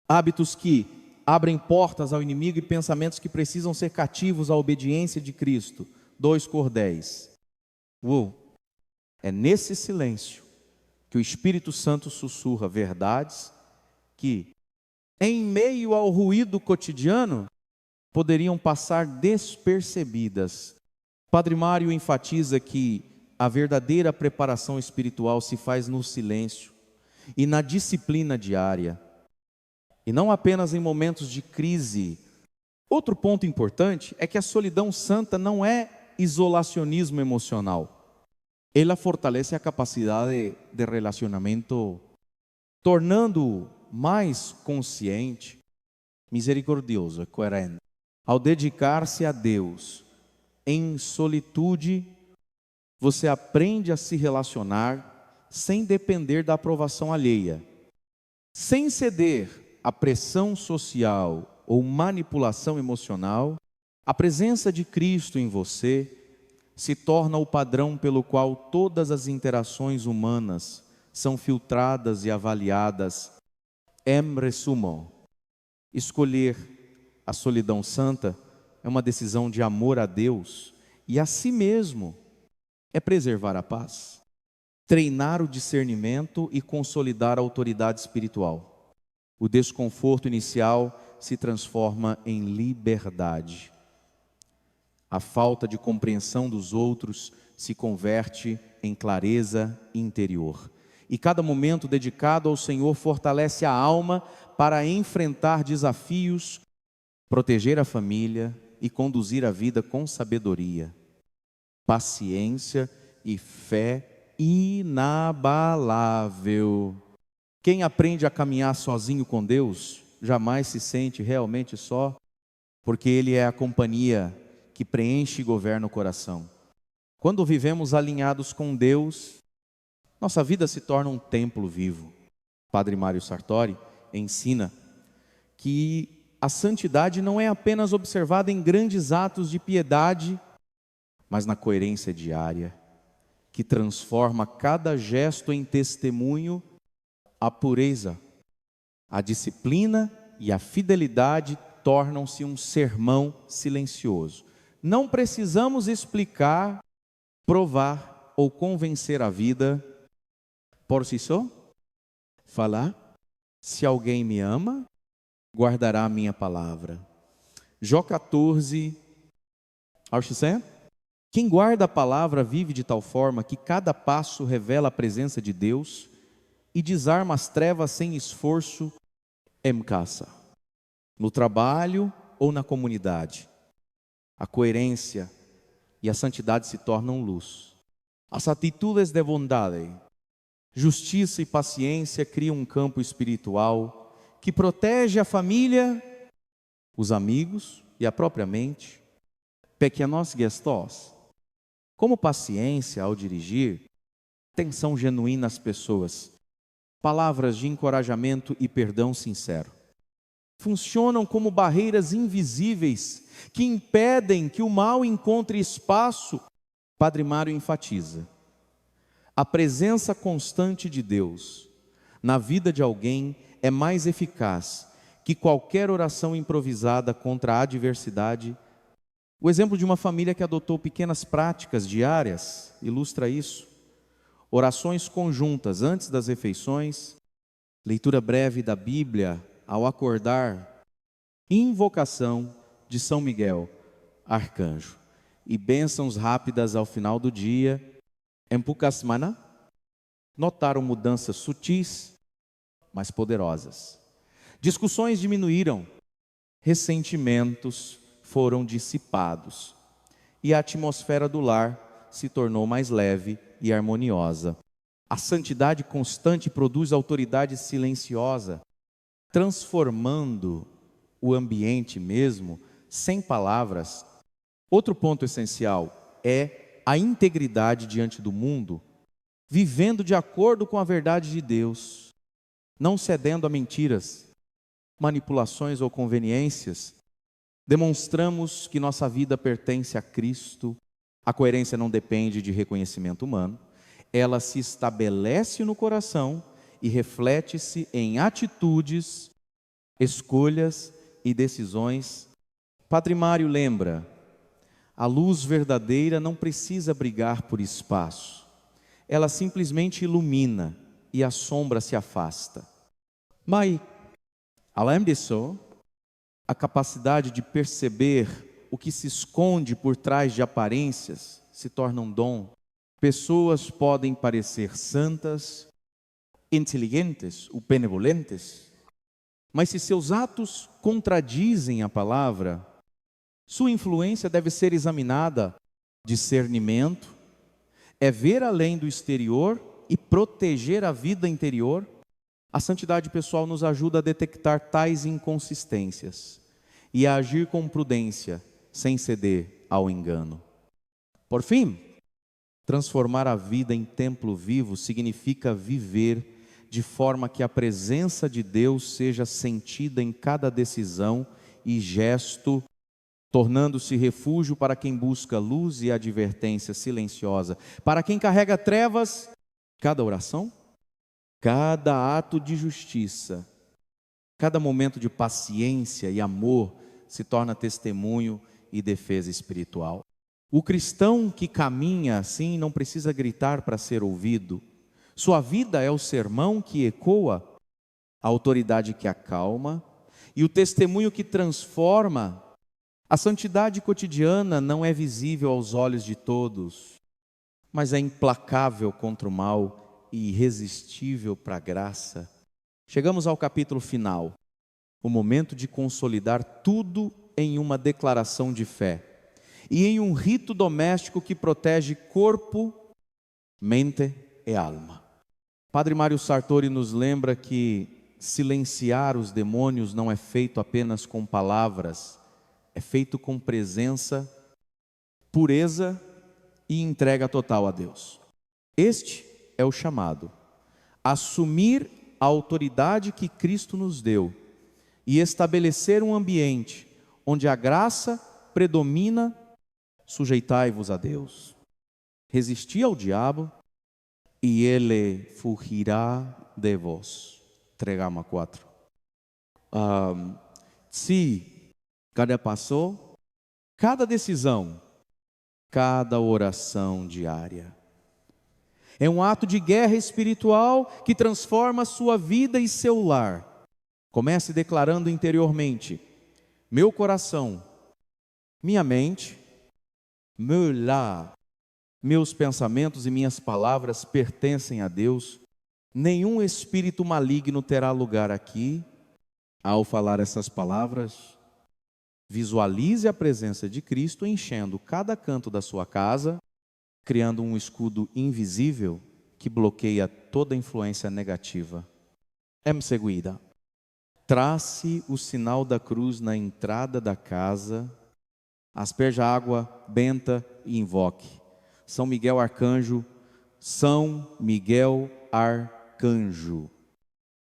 hábitos que abrem portas ao inimigo e pensamentos que precisam ser cativos à obediência de Cristo. 2:10. É nesse silêncio que o Espírito Santo sussurra verdades que, em meio ao ruído cotidiano, poderiam passar despercebidas. Padre Mário enfatiza que a verdadeira preparação espiritual se faz no silêncio e na disciplina diária, e não apenas em momentos de crise. Outro ponto importante é que a solidão santa não é isolacionismo emocional. Ela fortalece a capacidade de relacionamento, tornando-o mais consciente, misericordioso e coerente. Ao dedicar-se a Deus, Em solitude, você aprende a se relacionar sem depender da aprovação alheia, sem ceder à pressão social ou manipulação emocional. A presença de Cristo em você se torna o padrão pelo qual todas as interações humanas são filtradas e avaliadas. Em resumo, escolher a solidão santa é uma decisão de amor a Deus e a si mesmo. É preservar a paz, treinar o discernimento e consolidar a autoridade espiritual. O desconforto inicial se transforma em liberdade. A falta de compreensão dos outros se converte em clareza interior. E cada momento dedicado ao Senhor fortalece a alma para enfrentar desafios, proteger a família e conduzir a vida com sabedoria, paciência e fé inabalável. Quem aprende a caminhar sozinho com Deus jamais se sente realmente só, porque Ele é a companhia que preenche e governa o coração. Quando vivemos alinhados com Deus, nossa vida se torna um templo vivo. Padre Mário Sartori ensina que a santidade não é apenas observada em grandes atos de piedade, mas na coerência diária, que transforma cada gesto em testemunho. A pureza, a disciplina e a fidelidade tornam-se um sermão silencioso. Não precisamos explicar, provar ou convencer a vida por si só. Falar, se alguém me ama, guardará a minha palavra. Jó 14, quem guarda a palavra vive de tal forma que cada passo revela a presença de Deus e desarma as trevas sem esforço em casa, no trabalho ou na comunidade. A coerência e a santidade se tornam luz. As atitudes de bondade, justiça e paciência criam um campo espiritual que protege a família, os amigos e a própria mente. Pequenos gestos, como paciência ao dirigir, atenção genuína às pessoas, palavras de encorajamento e perdão sincero. Funcionam como barreiras invisíveis que impedem que o mal encontre espaço. Padre Mário enfatiza: a presença constante de Deus na vida de alguém é mais eficaz que qualquer oração improvisada contra a adversidade. O exemplo de uma família que adotou pequenas práticas diárias ilustra isso. Orações conjuntas antes das refeições, leitura breve da Bíblia ao acordar, invocação de São Miguel, arcanjo, e bênçãos rápidas ao final do dia. Em pouca semana, notaram mudanças sutis, mas poderosas. Discussões diminuíram, ressentimentos foram dissipados, e a atmosfera do lar se tornou mais leve e harmoniosa. A santidade constante produz autoridade silenciosa, transformando o ambiente mesmo, sem palavras. Outro ponto essencial é a integridade diante do mundo, vivendo de acordo com a verdade de Deus, não cedendo a mentiras, manipulações ou conveniências. Demonstramos que nossa vida pertence a Cristo. A coerência não depende de reconhecimento humano, ela se estabelece no coração e reflete-se em atitudes, escolhas e decisões. Padre Mário lembra: a luz verdadeira não precisa brigar por espaço, ela simplesmente ilumina e a sombra se afasta. Mas, além disso, a capacidade de perceber o que se esconde por trás de aparências se torna um dom. Pessoas podem parecer santas, inteligentes ou benevolentes, mas se seus atos contradizem a palavra, sua influência deve ser examinada. Discernimento é ver além do exterior e proteger a vida interior. A santidade pessoal nos ajuda a detectar tais inconsistências e a agir com prudência, sem ceder ao engano. Por fim, transformar a vida em templo vivo significa viver de forma que a presença de Deus seja sentida em cada decisão e gesto, tornando-se refúgio para quem busca luz e advertência silenciosa. Para quem carrega trevas, cada oração, cada ato de justiça, cada momento de paciência e amor se torna testemunho e defesa espiritual. O cristão que caminha assim não precisa gritar para ser ouvido. Sua vida é o sermão que ecoa, a autoridade que acalma e o testemunho que transforma. A santidade cotidiana não é visível aos olhos de todos, mas é implacável contra o mal e irresistível para a graça. Chegamos ao capítulo final, o momento de consolidar tudo em uma declaração de fé e em um rito doméstico que protege corpo, mente e alma. Padre Mário Sartori nos lembra que silenciar os demônios não é feito apenas com palavras, é feito com presença, pureza e entrega total a Deus. Este é o chamado: assumir a autoridade que Cristo nos deu e estabelecer um ambiente onde a graça predomina. Sujeitai-vos a Deus, resisti ao diabo e ele fugirá de vós. Tregama 4. Se cada passo, cada decisão, cada oração diária é um ato de guerra espiritual que transforma sua vida e seu lar. Comece declarando interiormente: meu coração, minha mente, meu lar, meus pensamentos e minhas palavras pertencem a Deus. Nenhum espírito maligno terá lugar aqui. Ao falar essas palavras, visualize a presença de Cristo enchendo cada canto da sua casa, criando um escudo invisível que bloqueia toda influência negativa. Em seguida, trace o sinal da cruz na entrada da casa, asperja água benta e invoque: São Miguel Arcanjo, São Miguel Arcanjo,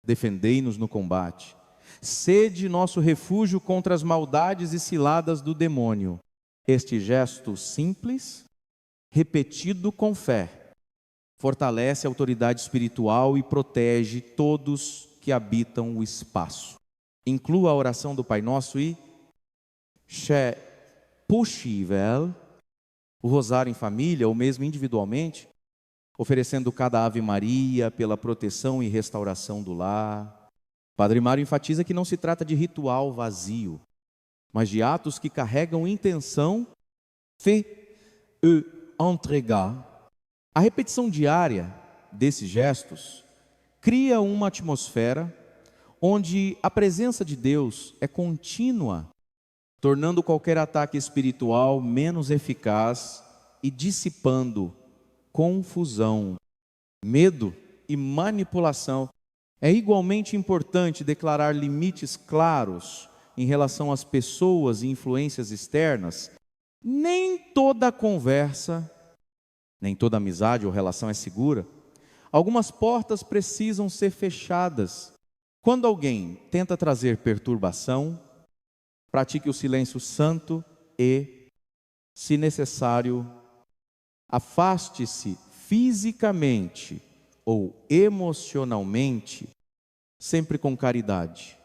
defendei-nos no combate. Sede nosso refúgio contra as maldades e ciladas do demônio. Este gesto simples, repetido com fé, fortalece a autoridade espiritual e protege todos que habitam o espaço. Inclua a oração do Pai Nosso e se possível, o rosário em família ou mesmo individualmente, oferecendo cada Ave Maria pela proteção e restauração do lar. Padre Mário enfatiza que não se trata de ritual vazio, mas de atos que carregam intenção, fé e entregar. A repetição diária desses gestos cria uma atmosfera onde a presença de Deus é contínua, tornando qualquer ataque espiritual menos eficaz e dissipando confusão, medo e manipulação. É igualmente importante declarar limites claros em relação às pessoas e influências externas. Nem toda conversa, nem toda amizade ou relação é segura. Algumas portas precisam ser fechadas. Quando alguém tenta trazer perturbação, pratique o silêncio santo e, se necessário, afaste-se fisicamente ou emocionalmente, sempre com caridade.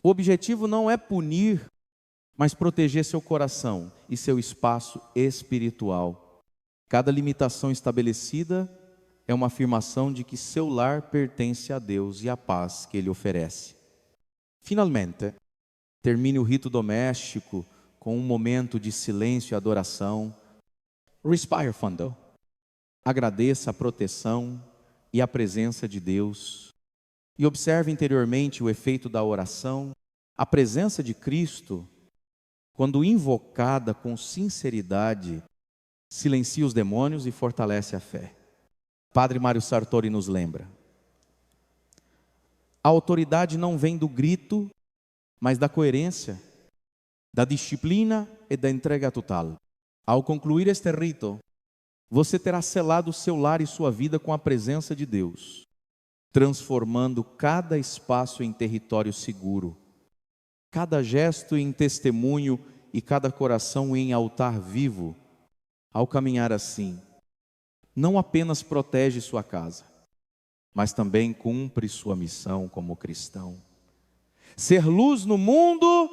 O objetivo não é punir, mas proteger seu coração e seu espaço espiritual. Cada limitação estabelecida é uma afirmação de que seu lar pertence a Deus e à paz que Ele oferece. Finalmente, termine o rito doméstico com um momento de silêncio e adoração. Respire fundo. Agradeça a proteção e a presença de Deus. E observe interiormente o efeito da oração. A presença de Cristo, quando invocada com sinceridade, silencia os demônios e fortalece a fé. Padre Mário Sartori nos lembra: a autoridade não vem do grito, mas da coerência, da disciplina e da entrega total. Ao concluir este rito, você terá selado o seu lar e sua vida com a presença de Deus, transformando cada espaço em território seguro, cada gesto em testemunho e cada coração em altar vivo. Ao caminhar assim, não apenas protege sua casa, mas também cumpre sua missão como cristão. Ser luz no mundo,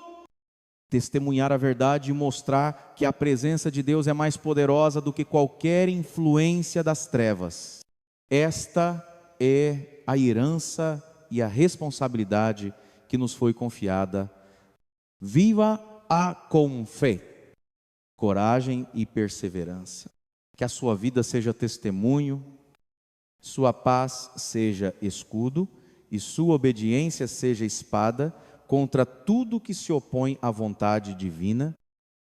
testemunhar a verdade e mostrar que a presença de Deus é mais poderosa do que qualquer influência das trevas. Esta é a herança e a responsabilidade que nos foi confiada. Viva-a com fé, coragem e perseverança. Que a sua vida seja testemunho, sua paz seja escudo e sua obediência seja espada contra tudo que se opõe à vontade divina